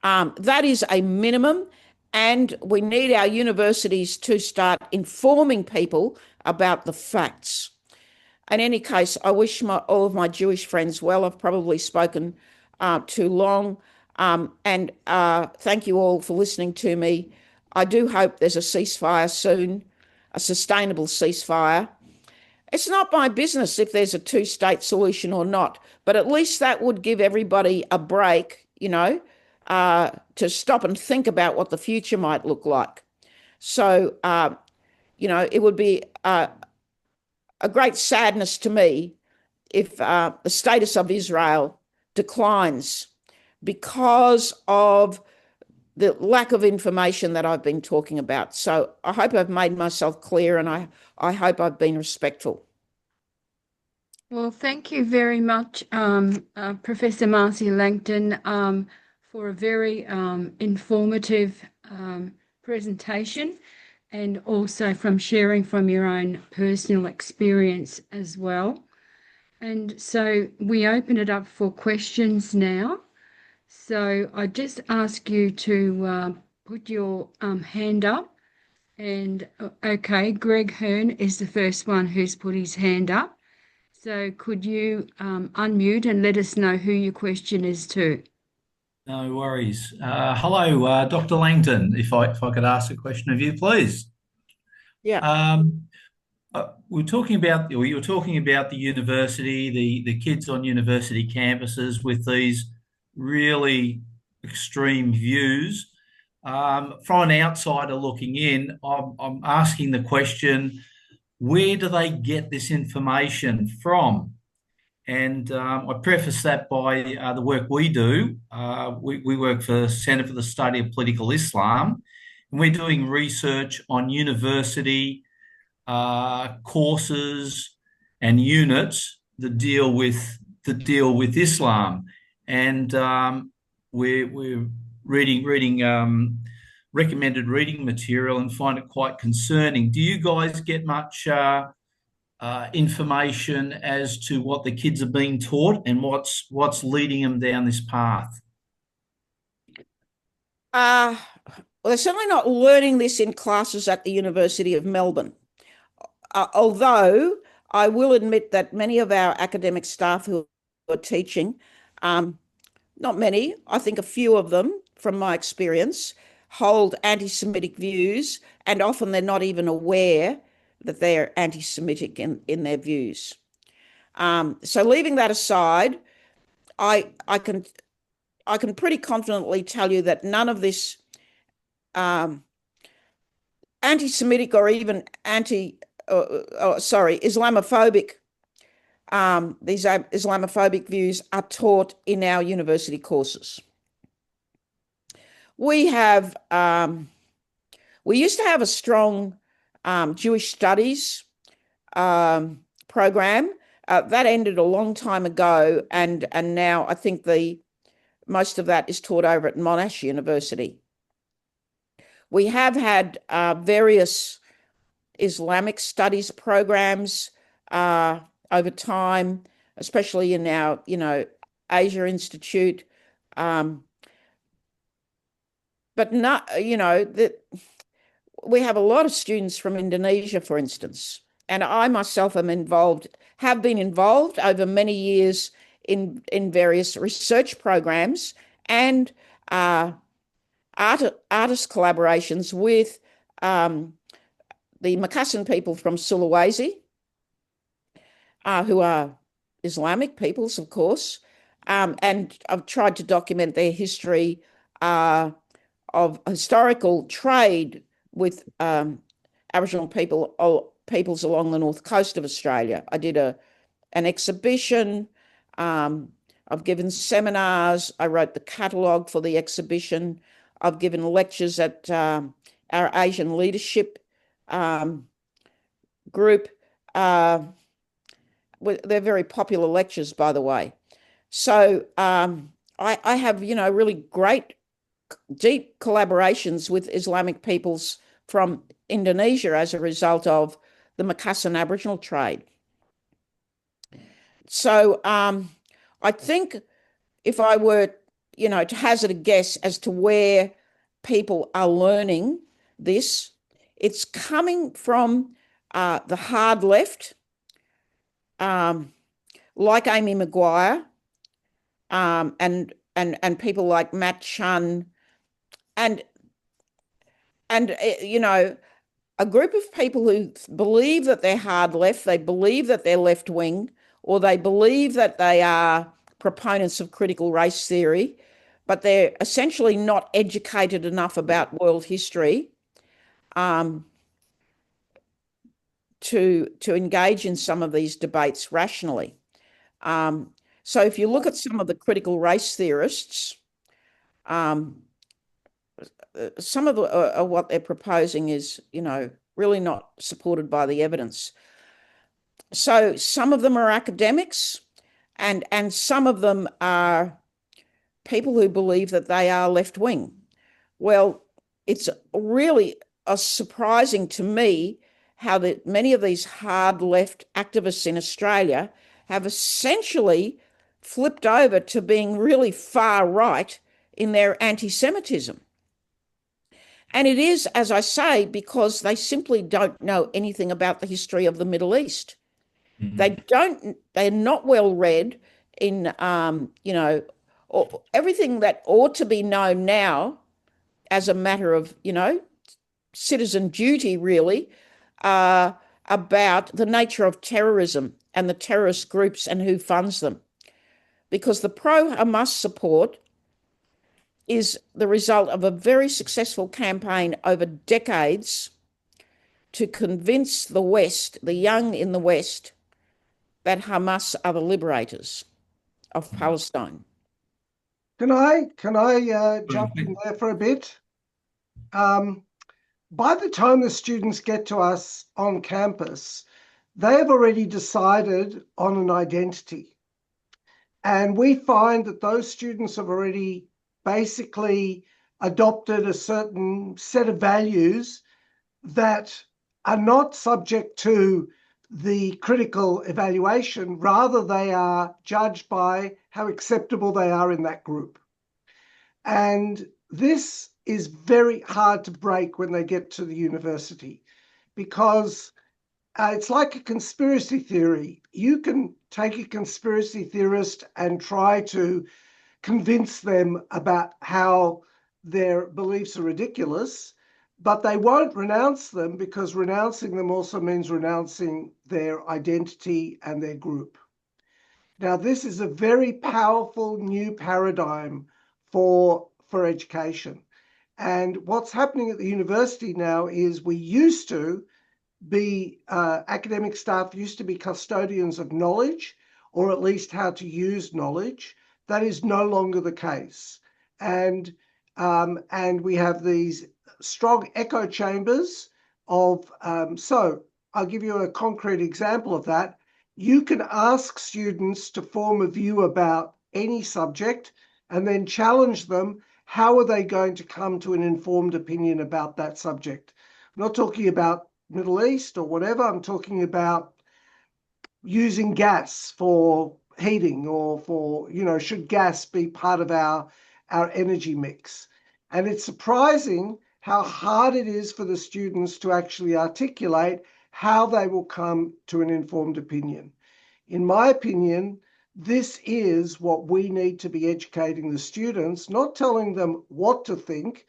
That is a minimum, and we need our universities to start informing people about the facts. In any case, I wish all of my Jewish friends well. I've probably spoken too long. And thank you all for listening to me. I do hope there's a ceasefire soon, a sustainable ceasefire. It's not my business if there's a two-state solution or not, but at least that would give everybody a break, you know, to stop and think about what the future might look like. So, you know, it would be a great sadness to me if the status of Israel declines because of the lack of information that I've been talking about. So I hope I've made myself clear, and I hope I've been respectful. Well, thank you very much, Professor Marcia Langton, for a very informative presentation, and also from sharing from your own personal experience as well. And so we open it up for questions now. So I just ask you to put your hand up, And okay, Greg Hearn is the first one who's put his hand up. So could you unmute and let us know who your question is to? No worries. Hello, Dr. Langton. If I could ask a question of you, please. Yeah. You were talking about the university, the kids on university campuses with these really extreme views. From an outsider looking in, I'm asking the question, where do they get this information from? And I preface that by the work we do. We work for the Centre for the Study of Political Islam, and we're doing research on university courses and units that deal with Islam. And we're reading recommended reading material and find it quite concerning. Do you guys get much information as to what the kids are being taught and what's leading them down this path? Well, they're certainly not learning this in classes at the University of Melbourne. Although I will admit that many of our academic staff who are teaching, not many, I think a few of them, from my experience, hold anti-Semitic views, and often they're not even aware that they're anti-Semitic in their views. So leaving that aside, I can pretty confidently tell you that none of this anti-Semitic or even Islamophobic, these Islamophobic views are taught in our university courses. We used to have a strong Jewish studies program that ended a long time ago, and now I think most of that is taught over at Monash University. We have had various Islamic studies programs over time, especially in our, Asia Institute. But not, we have a lot of students from Indonesia, for instance, and I myself have been involved over many years in various research programs and artist collaborations with the Makassar people from Sulawesi, who are Islamic peoples, of course, and I've tried to document their history of historical trade with Aboriginal peoples along the north coast of Australia. I did an exhibition. I've given seminars. I wrote the catalogue for the exhibition. I've given lectures at our Asian leadership group. They're very popular lectures, by the way. So I have, really great, deep collaborations with Islamic peoples from Indonesia as a result of the Makassar Aboriginal trade. So I think if I were, to hazard a guess as to where people are learning this, it's coming from the hard left, like Amy Maguire, and people like Matt Chun, and a group of people who believe that they're hard left, they believe that they're left wing, or they believe that they are proponents of critical race theory, but they're essentially not educated enough about world history to engage in some of these debates rationally. So if you look at some of the critical race theorists, some of what they're proposing is, really not supported by the evidence. So some of them are academics, and some of them are people who believe that they are left wing. Well, it's really surprising to me how that many of these hard left activists in Australia have essentially flipped over to being really far right in their anti-Semitism. And it is, as I say, because they simply don't know anything about the history of the Middle East. They're not well read in, everything that ought to be known now as a matter of, citizen duty, really, about the nature of terrorism and the terrorist groups and who funds them. Because the pro-Hamas support is the result of a very successful campaign over decades to convince the West, the young in the West, that Hamas are the liberators of Palestine. Can I jump in there for a bit? By the time the students get to us on campus, they have already decided on an identity. And we find that those students have already basically adopted a certain set of values that are not subject to the critical evaluation. Rather, they are judged by how acceptable they are in that group. And this is very hard to break when they get to the university, because it's like a conspiracy theory. You can take a conspiracy theorist and try to convince them about how their beliefs are ridiculous, but they won't renounce them, because renouncing them also means renouncing their identity and their group. Now, this is a very powerful new paradigm for education. And what's happening at the university now is we used to be, academic staff used to be custodians of knowledge, or at least how to use knowledge. That is no longer the case. And we have these strong echo chambers of, so I'll give you a concrete example of that. You can ask students to form a view about any subject and then challenge them. How are they going to come to an informed opinion about that subject? I'm not talking about Middle East or whatever. I'm talking about using gas for heating, or for, should gas be part of our energy mix? And it's surprising how hard it is for the students to actually articulate how they will come to an informed opinion. In my opinion, this is what we need to be educating the students, not telling them what to think,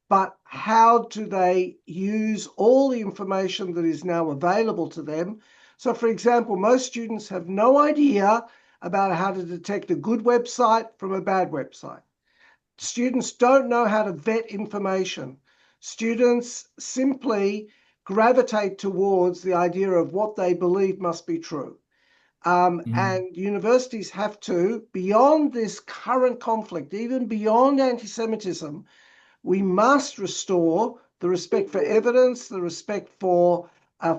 but how do they use all the information that is now available to them. So, for example, most students have no idea about how to detect a good website from a bad website. Students don't know how to vet information. Students simply gravitate towards the idea of what they believe must be true. And universities have to, beyond this current conflict, even beyond anti-Semitism, we must restore the respect for evidence, the respect for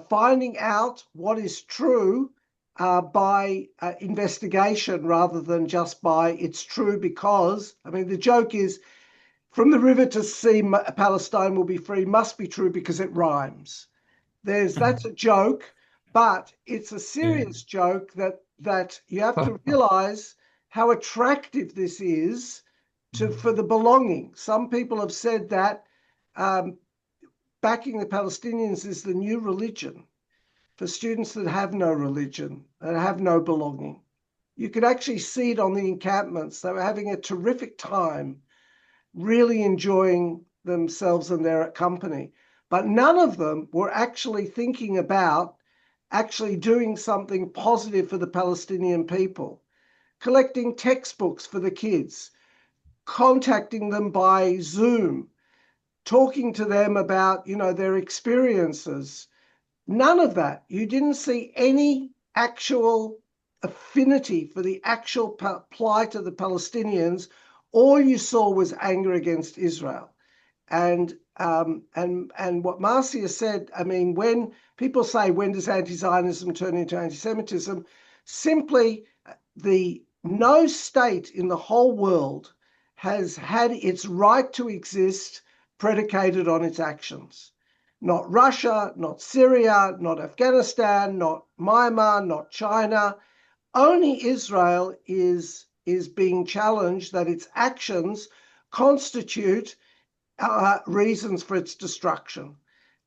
finding out what is true by investigation, rather than just by it's true because, the joke is, from the river to sea, Palestine will be free, must be true because it rhymes. That's a joke, but it's a serious joke that you have to realize how attractive this is for the belonging. Some people have said that backing the Palestinians is the new religion for students that have no religion and have no belonging. You could actually see it on the encampments. They were having a terrific time, really enjoying themselves and their company. But none of them were actually thinking about actually doing something positive for the Palestinian people, collecting textbooks for the kids, contacting them by Zoom, talking to them about, their experiences. None of that. You didn't see any actual affinity for the actual plight of the Palestinians. All you saw was anger against Israel. And what Marcia said, when people say, when does anti-Zionism turn into anti-Semitism? Simply, no state in the whole world has had its right to exist predicated on its actions. Not Russia, not Syria, not Afghanistan, not Myanmar, not China. Only Israel is being challenged that its actions constitute reasons for its destruction.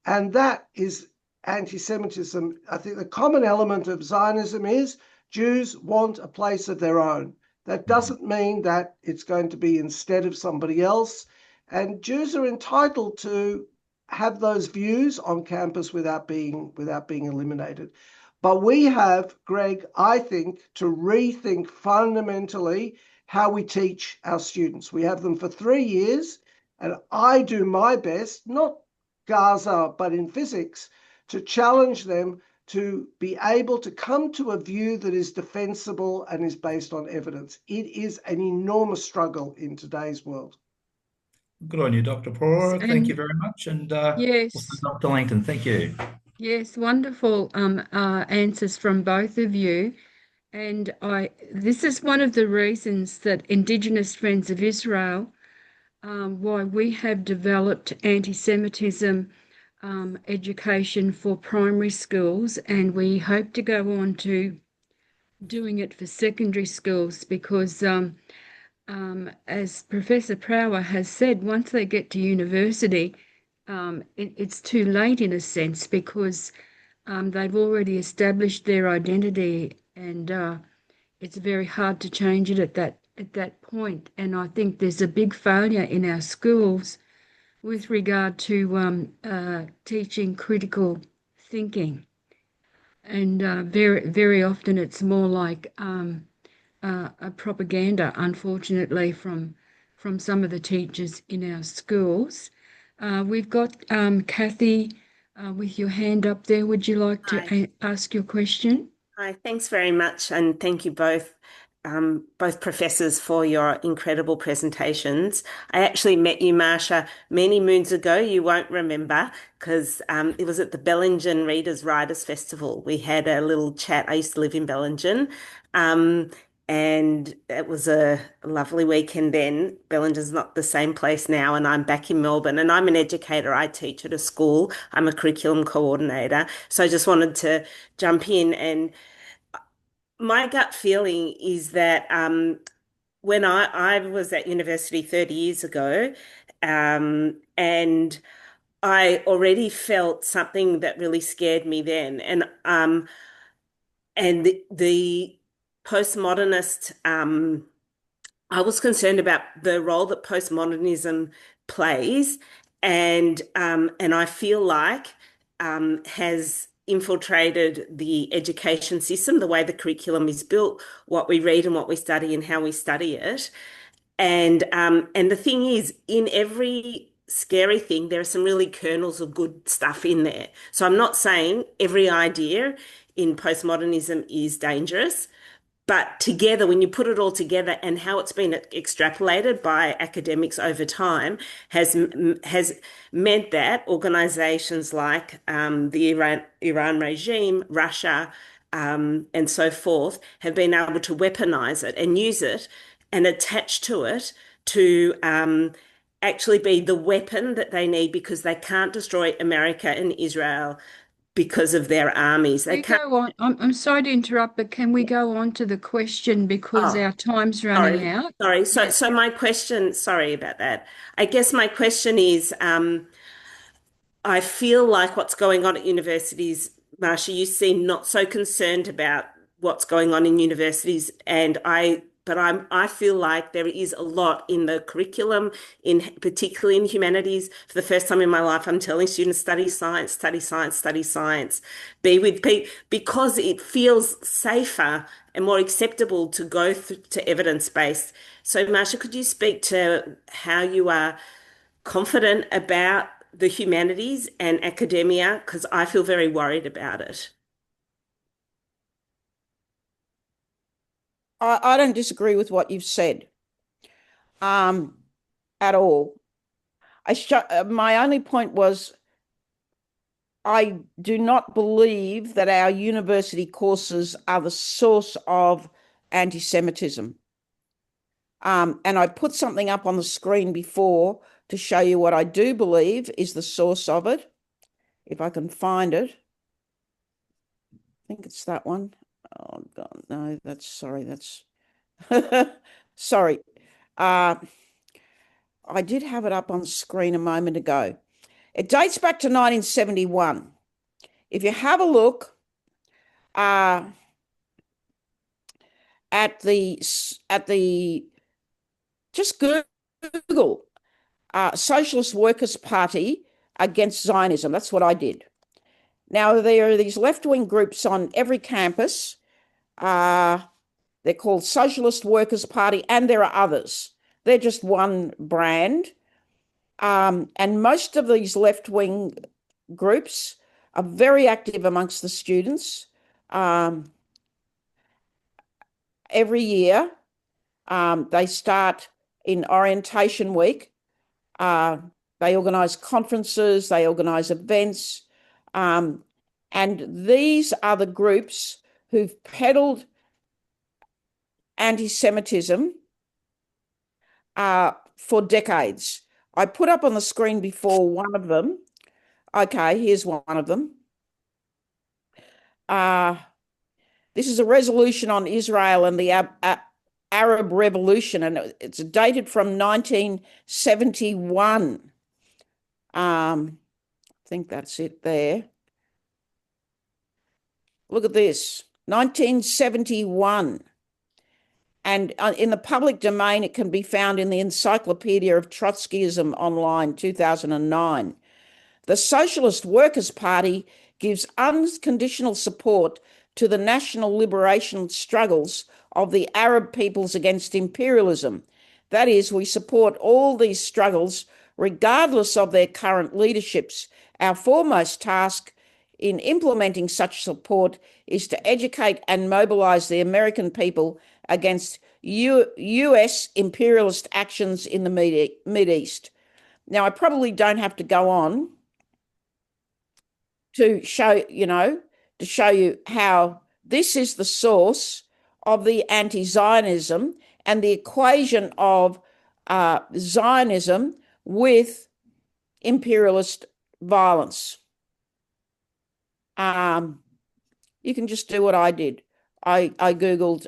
And that is anti-Semitism. I think the common element of Zionism is Jews want a place of their own. That doesn't mean that it's going to be instead of somebody else. And Jews are entitled to have those views on campus without being eliminated. But we have, Greg, I think, to rethink fundamentally how we teach our students. We have them for 3 years, and I do my best, not Gaza, but in physics, to challenge them to be able to come to a view that is defensible and is based on evidence. It is an enormous struggle in today's world. Good on you, Dr. Prawer. Thank you And very much. And yes, also Dr. Langton, thank you. yes, wonderful answers from both of you. And this is one of the reasons that Indigenous Friends of Israel, why we have developed anti-Semitism education for primary schools, and we hope to go on to doing it for secondary schools, because as Professor Prawer has said, once they get to university, it's too late in a sense, because they've already established their identity, and it's very hard to change it at that point. And I think there's a big failure in our schools with regard to teaching critical thinking, and very often it's more like a propaganda, unfortunately, from some of the teachers in our schools. We've got Kathy with your hand up there. Would you like to ask your question? Hi, thanks very much, and thank you both professors for your incredible presentations. I actually met you, Marcia, many moons ago. You won't remember, because it was at the Bellingen Readers Writers Festival. We had a little chat. I used to live in Bellingen, and it was a lovely weekend then. Bellingen's not the same place now, and I'm back in Melbourne, and I'm an educator. I teach at a school. I'm a curriculum coordinator. So I just wanted to jump in, and my gut feeling is that when I was at university 30 years ago, and I already felt something that really scared me then. And the postmodernist, I was concerned about the role that postmodernism plays, and I feel like has infiltrated the education system, the way the curriculum is built, what we read and what we study and how we study it. And the thing is, in every scary thing, there are some really kernels of good stuff in there. So I'm not saying every idea in postmodernism is dangerous, but together, when you put it all together, and how it's been extrapolated by academics over time, has meant that organizations like the Iran regime, Russia, and so forth, have been able to weaponize it and use it and attach to it to actually be the weapon that they need, because they can't destroy America and Israel because of their armies. They can't. Go on. I'm sorry to interrupt, but can we go on to the question, because our time's running out? Sorry. So my question, sorry about that. I guess my question is, I feel like what's going on at universities, Marcia, you seem not so concerned about what's going on in universities, but I feel like there is a lot in the curriculum, particularly in humanities. For the first time in my life, I'm telling students, study science, study science, study science. Be with people, because it feels safer and more acceptable to go to evidence-based. So, Marcia, could you speak to how you are confident about the humanities and academia? Because I feel very worried about it. I don't disagree with what you've said at all. My only point was, I do not believe that our university courses are the source of anti-Semitism. And I put something up on the screen before to show you what I do believe is the source of it. If I can find it. I think it's that one. Oh, God, no, that's I did have it up on screen a moment ago. It dates back to 1971. If you have a look at the just Google Socialist Workers' Party against Zionism. That's what I did. Now, there are these left-wing groups on every campus. They're called Socialist Workers' Party, and there are others. They're just one brand. And most of these left-wing groups are very active amongst the students. Every year, they start in orientation week. They organise conferences, they organise events. And these are the groups who've peddled anti-Semitism for decades. I put up on the screen before one of them. Okay, here's one of them. This is a resolution on Israel and the Arab Revolution, and it's dated from 1971. I think that's it there. Look at this, 1971. And in the public domain, it can be found in the Encyclopedia of Trotskyism online, 2009. The Socialist Workers' Party gives unconditional support to the national liberation struggles of the Arab peoples against imperialism. That is, we support all these struggles regardless of their current leaderships. Our foremost task in implementing such support is to educate and mobilise the American people against US imperialist actions in the Mideast. Now, I probably don't have to go on to show you how this is the source of the anti-Zionism and the equation of Zionism with imperialist violence. You can just do what I did. I Googled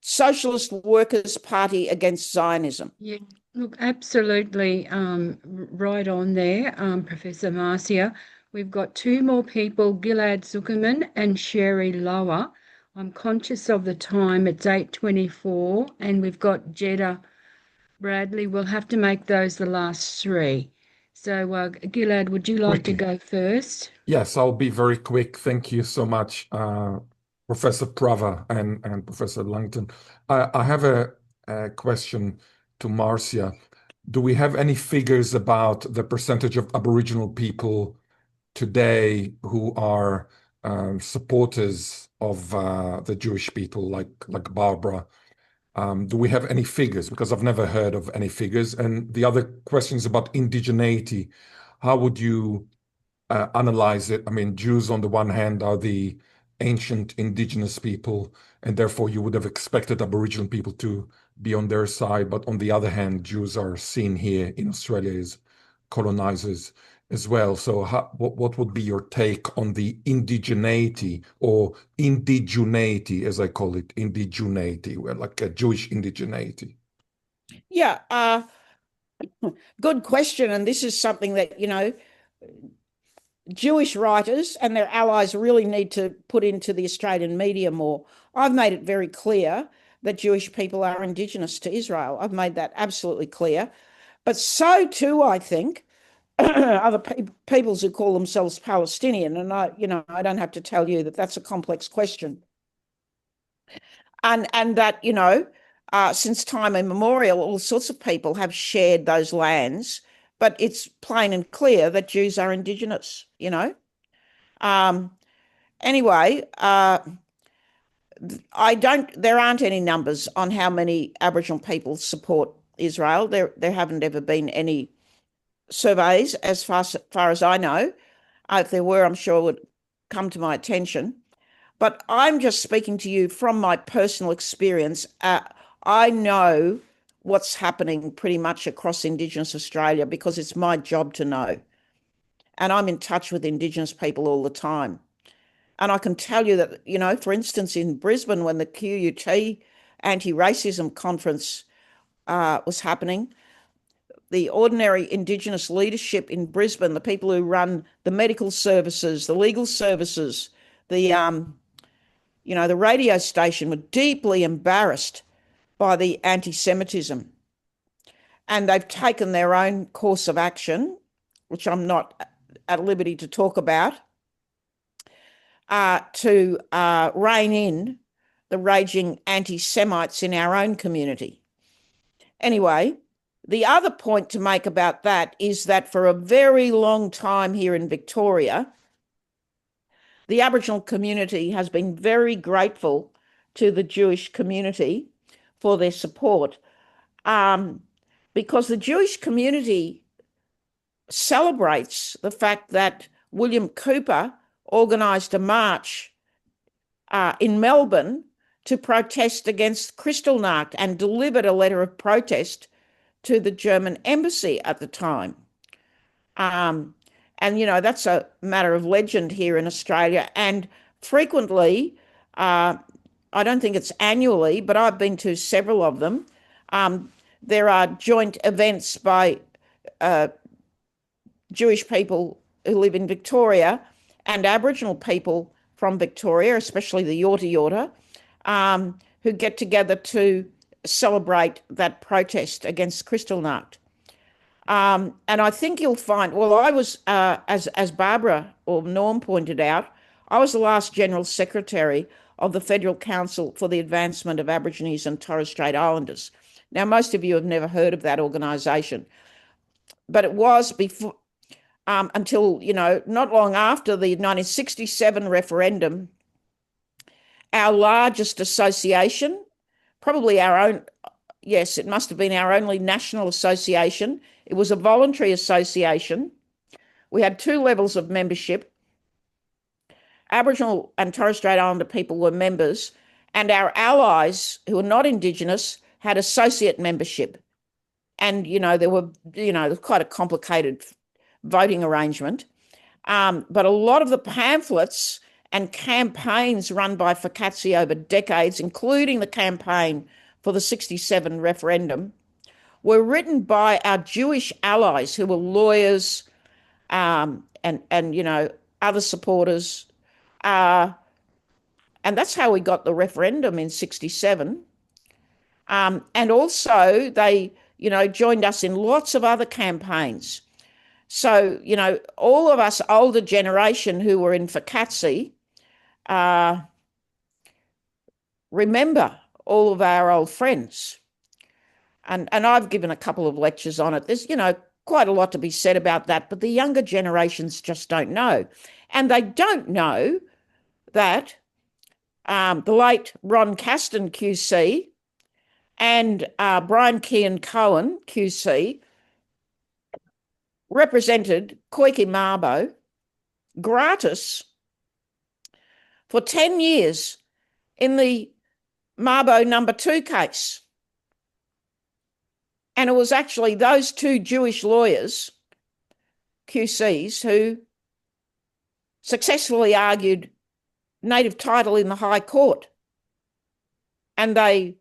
Socialist Workers' Party against Zionism. Yeah, look, absolutely right on there, Professor Marcia. We've got two more people, Gilad Zuckerman and Sherry Lower. I'm conscious of the time, it's 8:24, and we've got Jeddah Bradley. We'll have to make those the last three. So, Gilad, would you like to go first? Yes, I'll be very quick. Thank you so much, Professor Prawer and Professor Langton. I have a question to Marcia. Do we have any figures about the percentage of Aboriginal people today who are supporters of the Jewish people, like Barbara? Do we have any figures? Because I've never heard of any figures. And the other question is about indigeneity. How would you analyze it? I mean, Jews on the one hand are the ancient indigenous people, and therefore you would have expected Aboriginal people to be on their side. But on the other hand, Jews are seen here in Australia as colonizers as well. So what would be your take on the indigeneity or indigeneity, as I call it, indigeneity, like a Jewish indigeneity? Yeah, good question. And this is something that, Jewish writers and their allies really need to put into the Australian media more. I've made it very clear that Jewish people are Indigenous to Israel. I've made that absolutely clear. But so too, I think, other peoples who call themselves Palestinian. And I don't have to tell you that that's a complex question. And that, since time immemorial, all sorts of people have shared those lands, but it's plain and clear that Jews are Indigenous, Anyway, there aren't any numbers on how many Aboriginal people support Israel. There haven't ever been any surveys as far as I know. If there were, I'm sure it would come to my attention. But I'm just speaking to you from my personal experience. I know what's happening pretty much across Indigenous Australia because it's my job to know. And I'm in touch with Indigenous people all the time. And I can tell you that, for instance, in Brisbane, when the QUT anti-racism conference was happening. The ordinary Indigenous leadership in Brisbane, the people who run the medical services, the legal services, the radio station, were deeply embarrassed by the anti-Semitism. And they've taken their own course of action, which I'm not at liberty to talk about, to rein in the raging anti-Semites in our own community. Anyway, the other point to make about that is that for a very long time here in Victoria, the Aboriginal community has been very grateful to the Jewish community for their support, because the Jewish community celebrates the fact that William Cooper organised a march in Melbourne to protest against Kristallnacht and delivered a letter of protest to the German embassy at the time. And, that's a matter of legend here in Australia. And frequently, I don't think it's annually, but I've been to several of them, there are joint events by Jewish people who live in Victoria and Aboriginal people from Victoria, especially the Yorta Yorta, who get together to celebrate that protest against Kristallnacht. And I think you'll find, well, I was, as Barbara or Norm pointed out, I was the last General Secretary of the Federal Council for the Advancement of Aborigines and Torres Strait Islanders. Now, most of you have never heard of that organisation, but it was before, until, not long after the 1967 referendum, our largest association, probably our own, yes, it must have been our only national association. It was a voluntary association. We had 2 levels of membership. Aboriginal and Torres Strait Islander people were members, and our allies who were not Indigenous had associate membership. And, there were, quite a complicated voting arrangement. But a lot of the pamphlets and campaigns run by Fakatsi over decades, including the campaign for the 67 referendum, were written by our Jewish allies who were lawyers and other supporters. And that's how we got the referendum in 67. And also they, joined us in lots of other campaigns. So, all of us older generation who were in Fakatsi remember all of our old friends. And I've given a couple of lectures on it. There's, quite a lot to be said about that, but the younger generations just don't know. And they don't know that the late Ron Caston QC and Brian Kean Cohen QC represented Koiki Mabo gratis for 10 years in the Mabo number 2 case. And it was actually those 2 Jewish lawyers, QCs, who successfully argued native title in the High Court. And they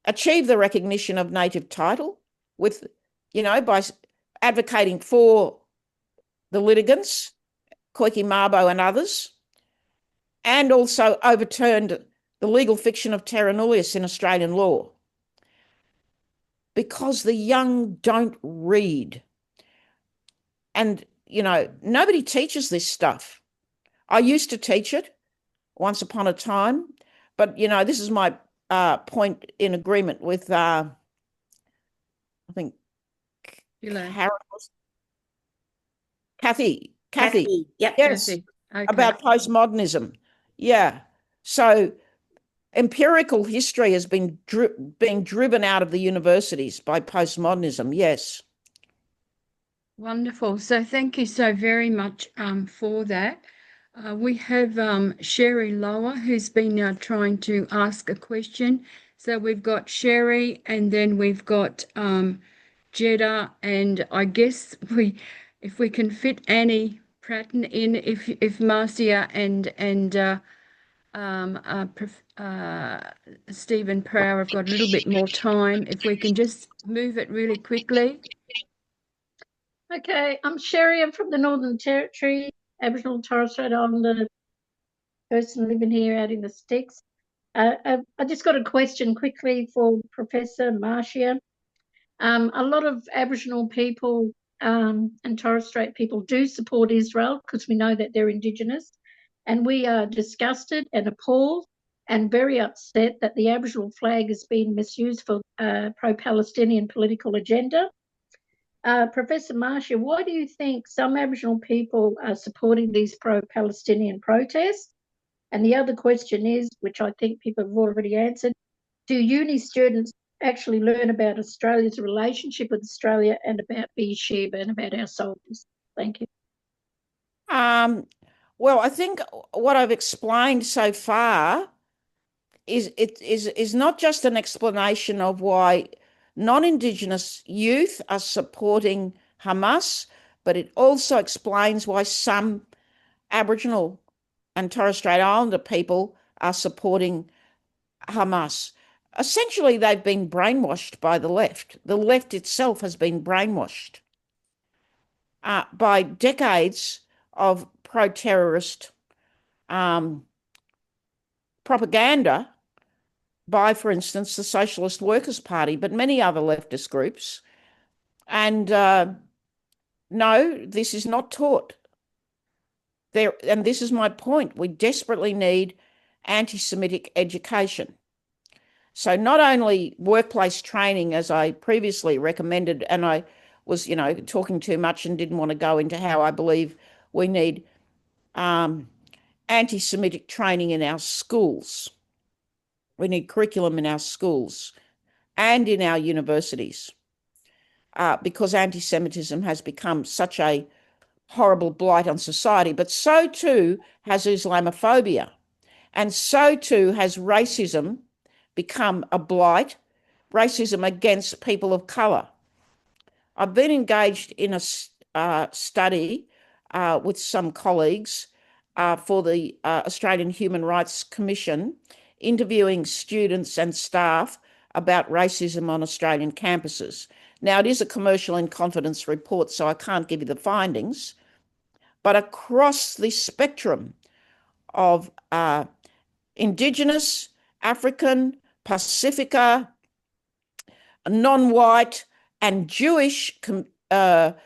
achieved the recognition of native title with, by advocating for the litigants, Koiki Mabo and others, and also overturned the legal fiction of terra nullius in Australian law. Because the young don't read. And, nobody teaches this stuff. I used to teach it once upon a time, but, this is my point in agreement with, I think, Kathy. Yep. Yes, Kathy. Okay. about postmodernism. Yeah. So empirical history has been being driven out of the universities by postmodernism, yes. Wonderful. So thank you so very much for that. We have Sherry Lower, who's been trying to ask a question. So we've got Sherry, and then we've got Jeddah, and I guess if we can fit Annie Pratton in, if Marcia and Stephen Prawer have got a little bit more time. If we can just move it really quickly. Okay, I'm Sherry. I'm from the Northern Territory, Aboriginal and Torres Strait Islander person living here out in the sticks. I just got a question quickly for Professor Marcia. A lot of Aboriginal people and Torres Strait people do support Israel because we know that they're Indigenous, and we are disgusted and appalled and very upset that the Aboriginal flag has been misused for pro-Palestinian political agenda. Professor Marcia, why do you think some Aboriginal people are supporting these pro-Palestinian protests? And the other question is, which I think people have already answered, do uni students actually learn about Australia's relationship with Australia and about Beersheba and about our soldiers? Thank you. Well, I think what I've explained so far is not just an explanation of why non-Indigenous youth are supporting Hamas, but it also explains why some Aboriginal and Torres Strait Islander people are supporting Hamas. Essentially, they've been brainwashed by the left. The left itself has been brainwashed by decades of pro-terrorist propaganda by, for instance, the Socialist Workers' Party, but many other leftist groups. And no, this is not taught. And this is my point. We desperately need anti-Semitic education. So not only workplace training, as I previously recommended, and I was, talking too much and didn't want to go into how I believe we need anti-Semitic training in our schools. We need curriculum in our schools and in our universities because anti-Semitism has become such a horrible blight on society, but so too has Islamophobia, and so too has racism become a blight, racism against people of colour. I've been engaged in a study with some colleagues for the Australian Human Rights Commission, interviewing students and staff about racism on Australian campuses. Now, it is a commercial in confidence report, so I can't give you the findings, but across the spectrum of Indigenous, African, Pacifica, non-white and Jewish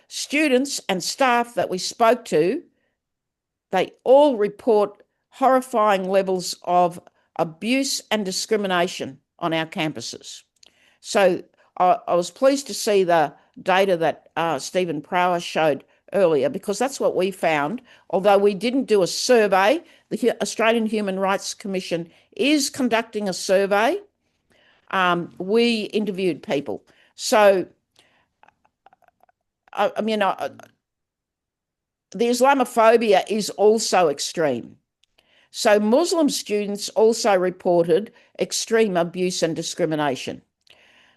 students and staff that we spoke to, they all report horrifying levels of abuse and discrimination on our campuses. So I was pleased to see the data that Stephen Prawer showed earlier, because that's what we found. Although we didn't do a survey, the Australian Human Rights Commission is conducting a survey. We interviewed people. So, the Islamophobia is also extreme. So Muslim students also reported extreme abuse and discrimination.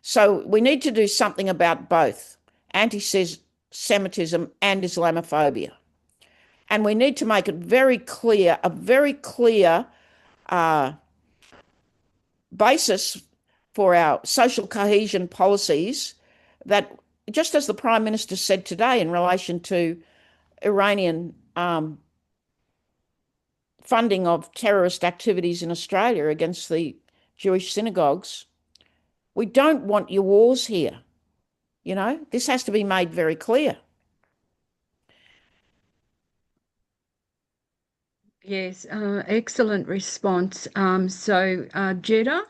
So we need to do something about both anti-Semitism and Islamophobia. And we need to make it very clear, a very clear basis for our social cohesion policies, that just as the Prime Minister said today in relation to Iranian funding of terrorist activities in Australia against the Jewish synagogues, we don't want your wars here. This has to be made very clear. Yes, excellent response. So, Jeddah,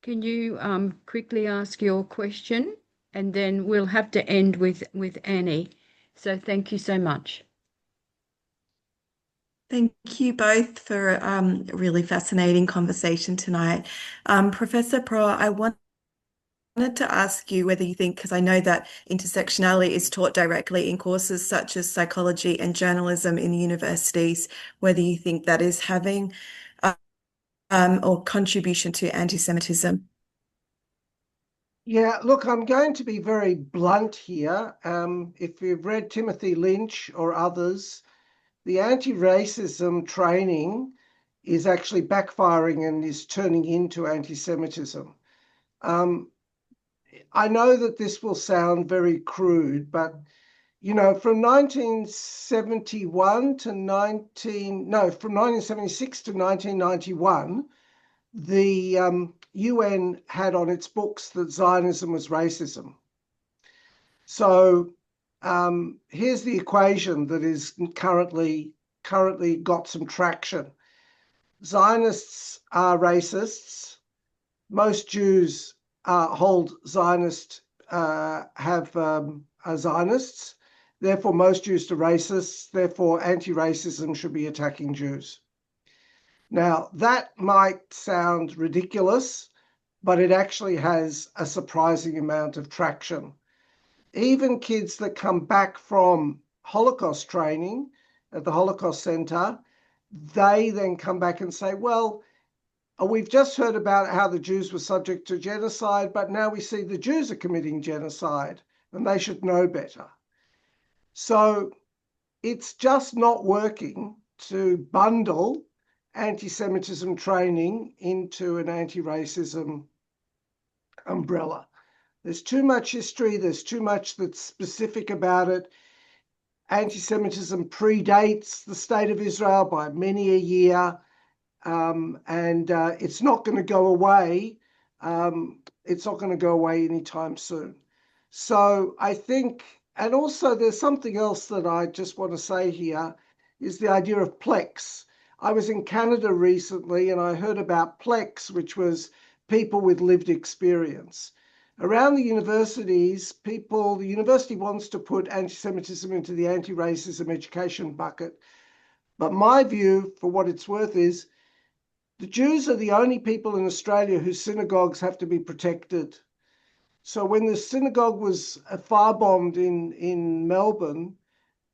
can you quickly ask your question, and then we'll have to end with Annie. So thank you so much. Thank you both for a really fascinating conversation tonight. Professor Prawer, I wanted to ask you whether you think, because I know that intersectionality is taught directly in courses such as psychology and journalism in universities, whether you think that is having or contribution to anti-Semitism. Yeah, look, I'm going to be very blunt here. If you've read Timothy Lynch or others, the anti-racism training is actually backfiring and is turning into anti-Semitism. I know that this will sound very crude, but from 1971 to from 1976 to 1991, the UN had on its books that Zionism was racism. So here's the equation that is currently got some traction. Zionists are racists. Most Jews hold Zionist, are Zionists. Therefore, most Jews are racists. Therefore, anti-racism should be attacking Jews. Now, that might sound ridiculous, but it actually has a surprising amount of traction. Even kids that come back from Holocaust training at the Holocaust Center, they then come back and say, well, we've just heard about how the Jews were subject to genocide, but now we see the Jews are committing genocide and they should know better. So it's just not working to bundle anti-Semitism training into an anti-racism umbrella. There's too much history. There's too much that's specific about it. Anti-Semitism predates the State of Israel by many a year. And it's not going to go away. It's not going to go away anytime soon. So I think, and also there's something else that I just want to say here, is the idea of Plex. I was in Canada recently and I heard about Plex, which was people with lived experience. Around the universities, the university wants to put anti-Semitism into the anti-racism education bucket. But my view, for what it's worth, is the Jews are the only people in Australia whose synagogues have to be protected. So when the synagogue was firebombed in Melbourne,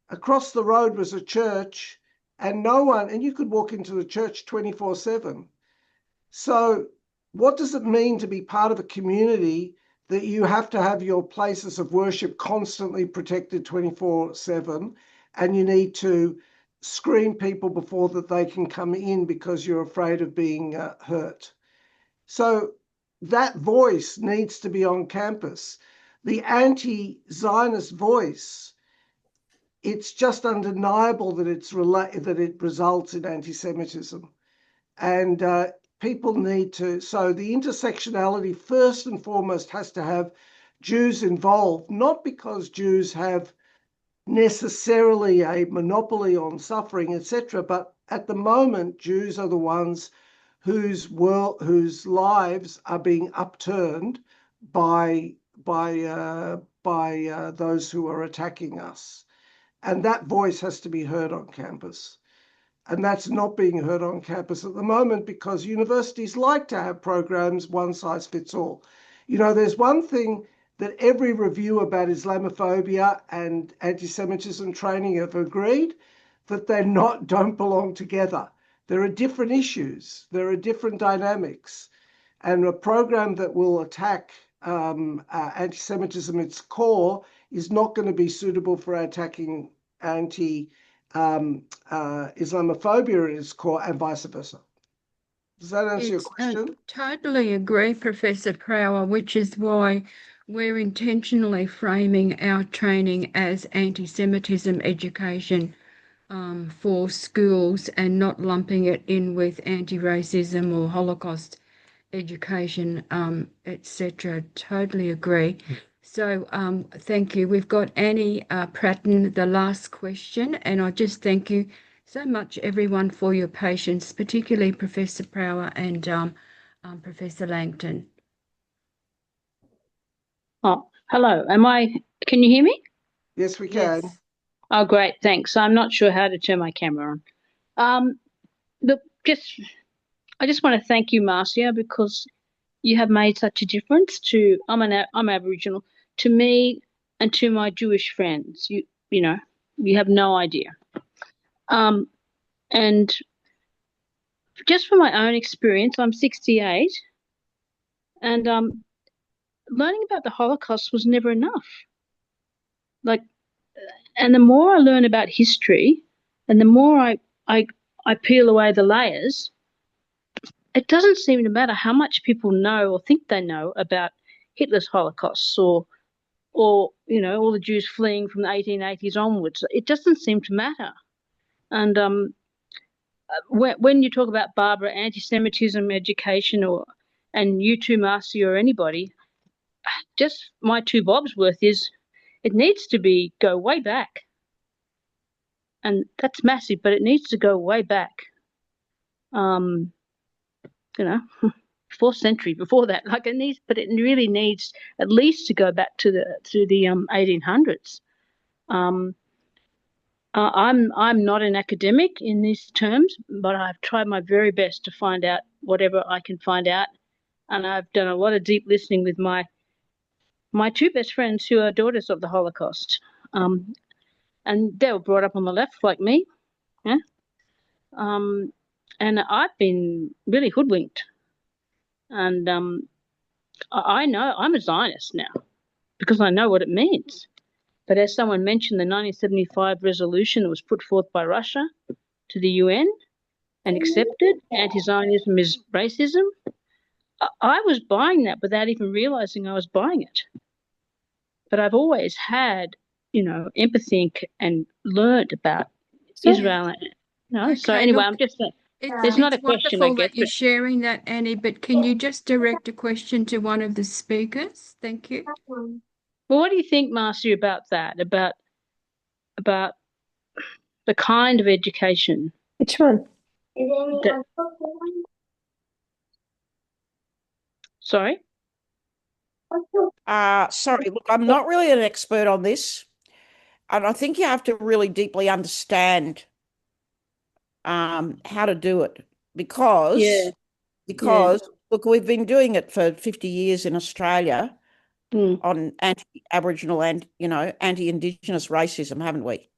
across the road was a church and you could walk into the church 24/7. So what does it mean to be part of a community that you have to have your places of worship constantly protected 24/7 and you need to screen people before that they can come in because you're afraid of being hurt? So that voice needs to be on campus. The anti-Zionist voice, it's just undeniable that it results in anti-Semitism. And people need to, so the intersectionality first and foremost has to have Jews involved, not because Jews have necessarily a monopoly on suffering, etc., but at the moment, Jews are the ones whose lives are being upturned by those who are attacking us. And that voice has to be heard on campus. And that's not being heard on campus at the moment because universities like to have programs one size fits all. There's one thing that every review about Islamophobia and anti-Semitism training have agreed, that they don't belong together. There are different issues. There are different dynamics. And a program that will attack anti-Semitism at its core is not going to be suitable for attacking Islamophobia at its core, and vice versa. Does that answer your question? Totally agree, Professor Prawer, which is why we're intentionally framing our training as anti-Semitism education for schools and not lumping it in with anti-racism or Holocaust education, etc. Totally agree. So thank you. We've got Annie Pratton, the last question, and I just thank you so much, everyone, for your patience, particularly Professor Prawer and Professor Langton. Oh, hello. Can you hear me? Yes, we can. Yes. Oh, great. Thanks. I'm not sure how to turn my camera on. Look, I just want to thank you, Marcia, because you have made such a difference I'm Aboriginal, to me and to my Jewish friends. You have no idea. And just from my own experience, I'm 68, and learning about the Holocaust was never enough. And the more I learn about history, and the more I peel away the layers, it doesn't seem to matter how much people know or think they know about Hitler's Holocaust or all the Jews fleeing from the 1880s onwards. It doesn't seem to matter. And when you talk about Barbara, anti-Semitism education, and you too, Marcia, or anybody, just my two bobs worth is it needs to go way back. And that's massive, but it needs to go way back. 4th century before that. Like but it really needs at least to go back to the 1800s. I'm not an academic in these terms, but I've tried my very best to find out whatever I can find out, and I've done a lot of deep listening with my two best friends who are daughters of the Holocaust, and they were brought up on the left like me, yeah. And I've been really hoodwinked, and I know I'm a Zionist now because I know what it means. But as someone mentioned, the 1975 resolution that was put forth by Russia to the UN and accepted, anti-Zionism is racism, I was buying that without even realizing I was buying it. But I've always had, empathy and learned about Israel. Okay, so anyway, look, I'm just saying, there's not a question, I wonderful guess. that you're sharing that, Annie, but can you just direct a question to one of the speakers? Thank you. Well, what do you think, Marcia, about that? About the kind of education? Which one? Sorry? Sorry, look, I'm not really an expert on this, and I think you have to really deeply understand how to do it because look, we've been doing it for 50 years in Australia on anti-Aboriginal and anti-Indigenous racism, haven't we?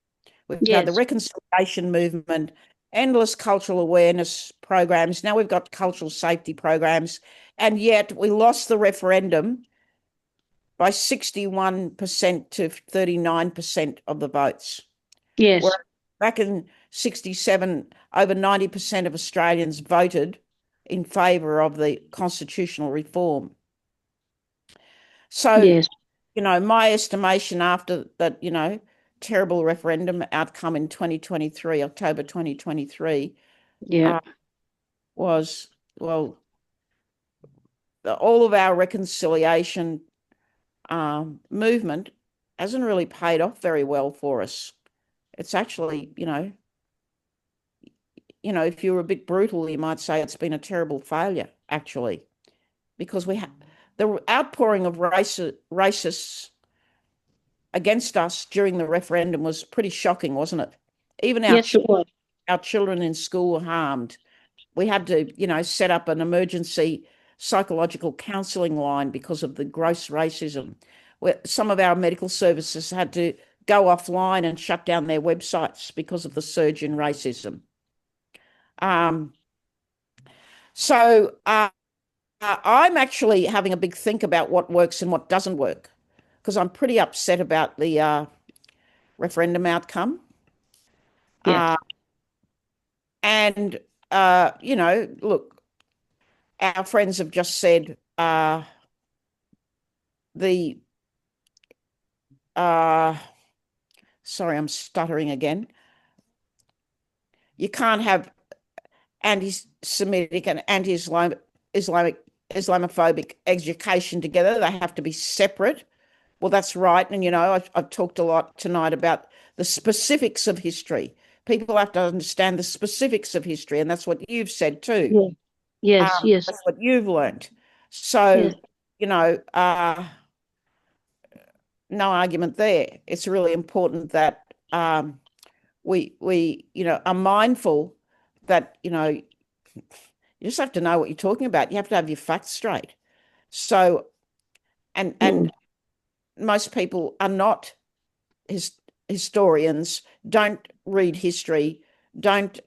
We've had the reconciliation movement, endless cultural awareness programs. Now we've got cultural safety programs, and yet we lost the referendum by 61% to 39% of the votes. Yes. Whereas back in 67, over 90% of Australians voted in favour of the constitutional reform. So, my estimation after that, terrible referendum outcome in 2023, October 2023, was, well, all of our reconciliation movement hasn't really paid off very well for us. It's actually, if you were a bit brutal, you might say it's been a terrible failure, actually, because we have the outpouring of racists against us during the referendum was pretty shocking, wasn't it? Even our children in school were harmed. We had to, set up an emergency psychological counselling line because of the gross racism. Where some of our medical services had to go offline and shut down their websites because of the surge in racism. So I'm actually having a big think about what works and what doesn't work, because I'm pretty upset about the referendum outcome. And, look, our friends have just said sorry, I'm stuttering again. You can't have anti-Semitic and Islamophobic education together. They have to be separate. Well, that's right. And, I've talked a lot tonight about the specifics of history. People have to understand the specifics of history, and that's what you've said too. Yes. That's what you've learned. So, no argument there. It's really important that we are mindful that, you just have to know what you're talking about. You have to have your facts straight. So, and most people are not historians, don't read history, don't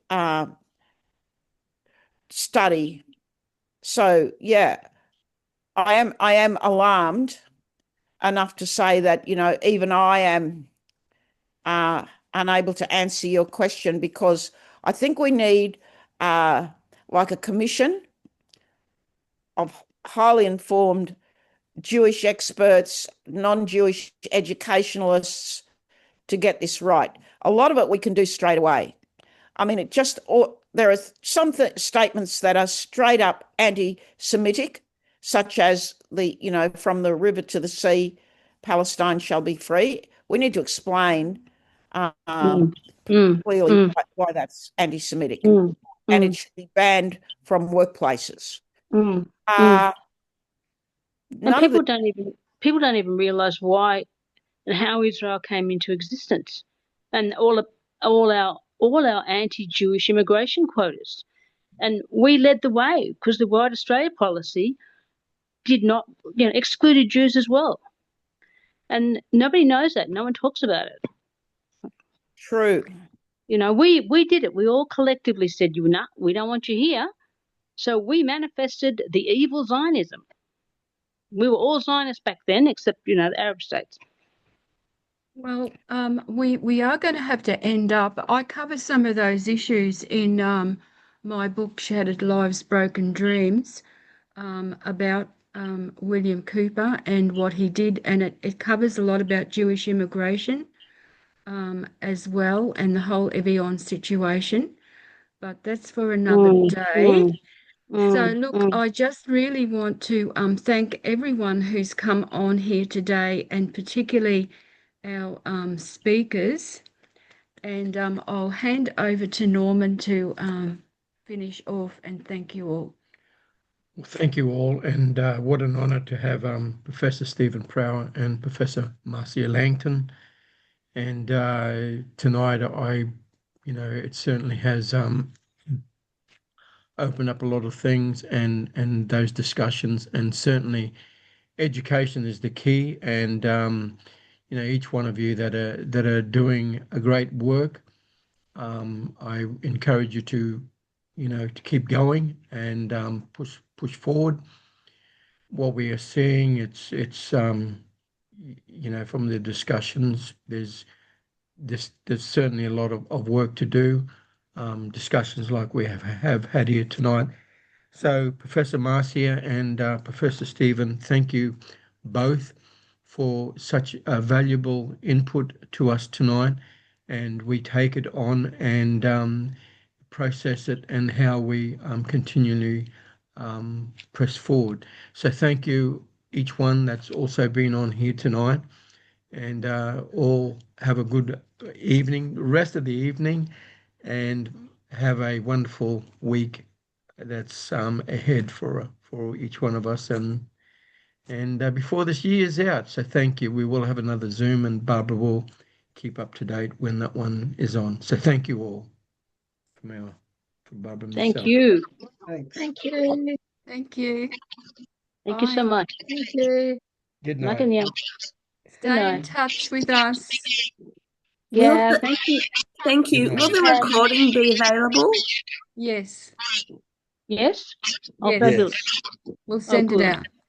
study. So, I am alarmed enough to say that, even I am unable to answer your question, because I think we need like a commission of highly informed Jewish experts, non-Jewish educationalists to get this right. A lot of it we can do straight away. I mean, there are some statements that are straight up anti-Semitic, such as from the river to the sea, Palestine shall be free. We need to explain clearly why that's anti-Semitic, and it should be banned from workplaces. And people don't even realize why and how Israel came into existence, and all our anti-Jewish immigration quotas. And we led the way because the White Australia policy did not, excluded Jews as well. And nobody knows that. No one talks about it. True. We did it. We all collectively said, we don't want you here. So we manifested the evil Zionism. We were all Zionists back then, except, the Arab states. Well, we are going to have to end up. I cover some of those issues in my book, Shattered Lives, Broken Dreams, about William Cooper and what he did. And it covers a lot about Jewish immigration as well, and the whole Evian situation. But that's for another day. So look, I just really want to thank everyone who's come on here today, and particularly our speakers. And I'll hand over to Norman to finish off, and thank you all. Well, thank you all, and what an honour to have Professor Stephen Prawer and Professor Marcia Langton. And tonight, it certainly has opened up a lot of things and those discussions, and certainly education is the key. And each one of you that are doing a great work, I encourage you to keep going and push forward. What we are seeing, it's from the discussions, there's certainly a lot of work to do. Discussions like we have had here tonight. So Professor Marcia and Professor Stephen, thank you both for such a valuable input to us tonight, and we take it on and process it, and how we continually press forward. So thank you each one that's also been on here tonight, and all have a good rest of the evening, and have a wonderful week that's ahead for each one of us, and before this year's out. So thank you. We will have another Zoom, and Barbara will keep up to date when that one is on. So thank you all from Barbara and myself. Thank you. Thanks. Thank you. Thank you. Thank you so much. Thank you. Good night. Stay in touch with us. Yeah, thank you. Thank you. Will the recording be available? Yes. Yes? Oh, Yes. fabulous. We'll send it good. out.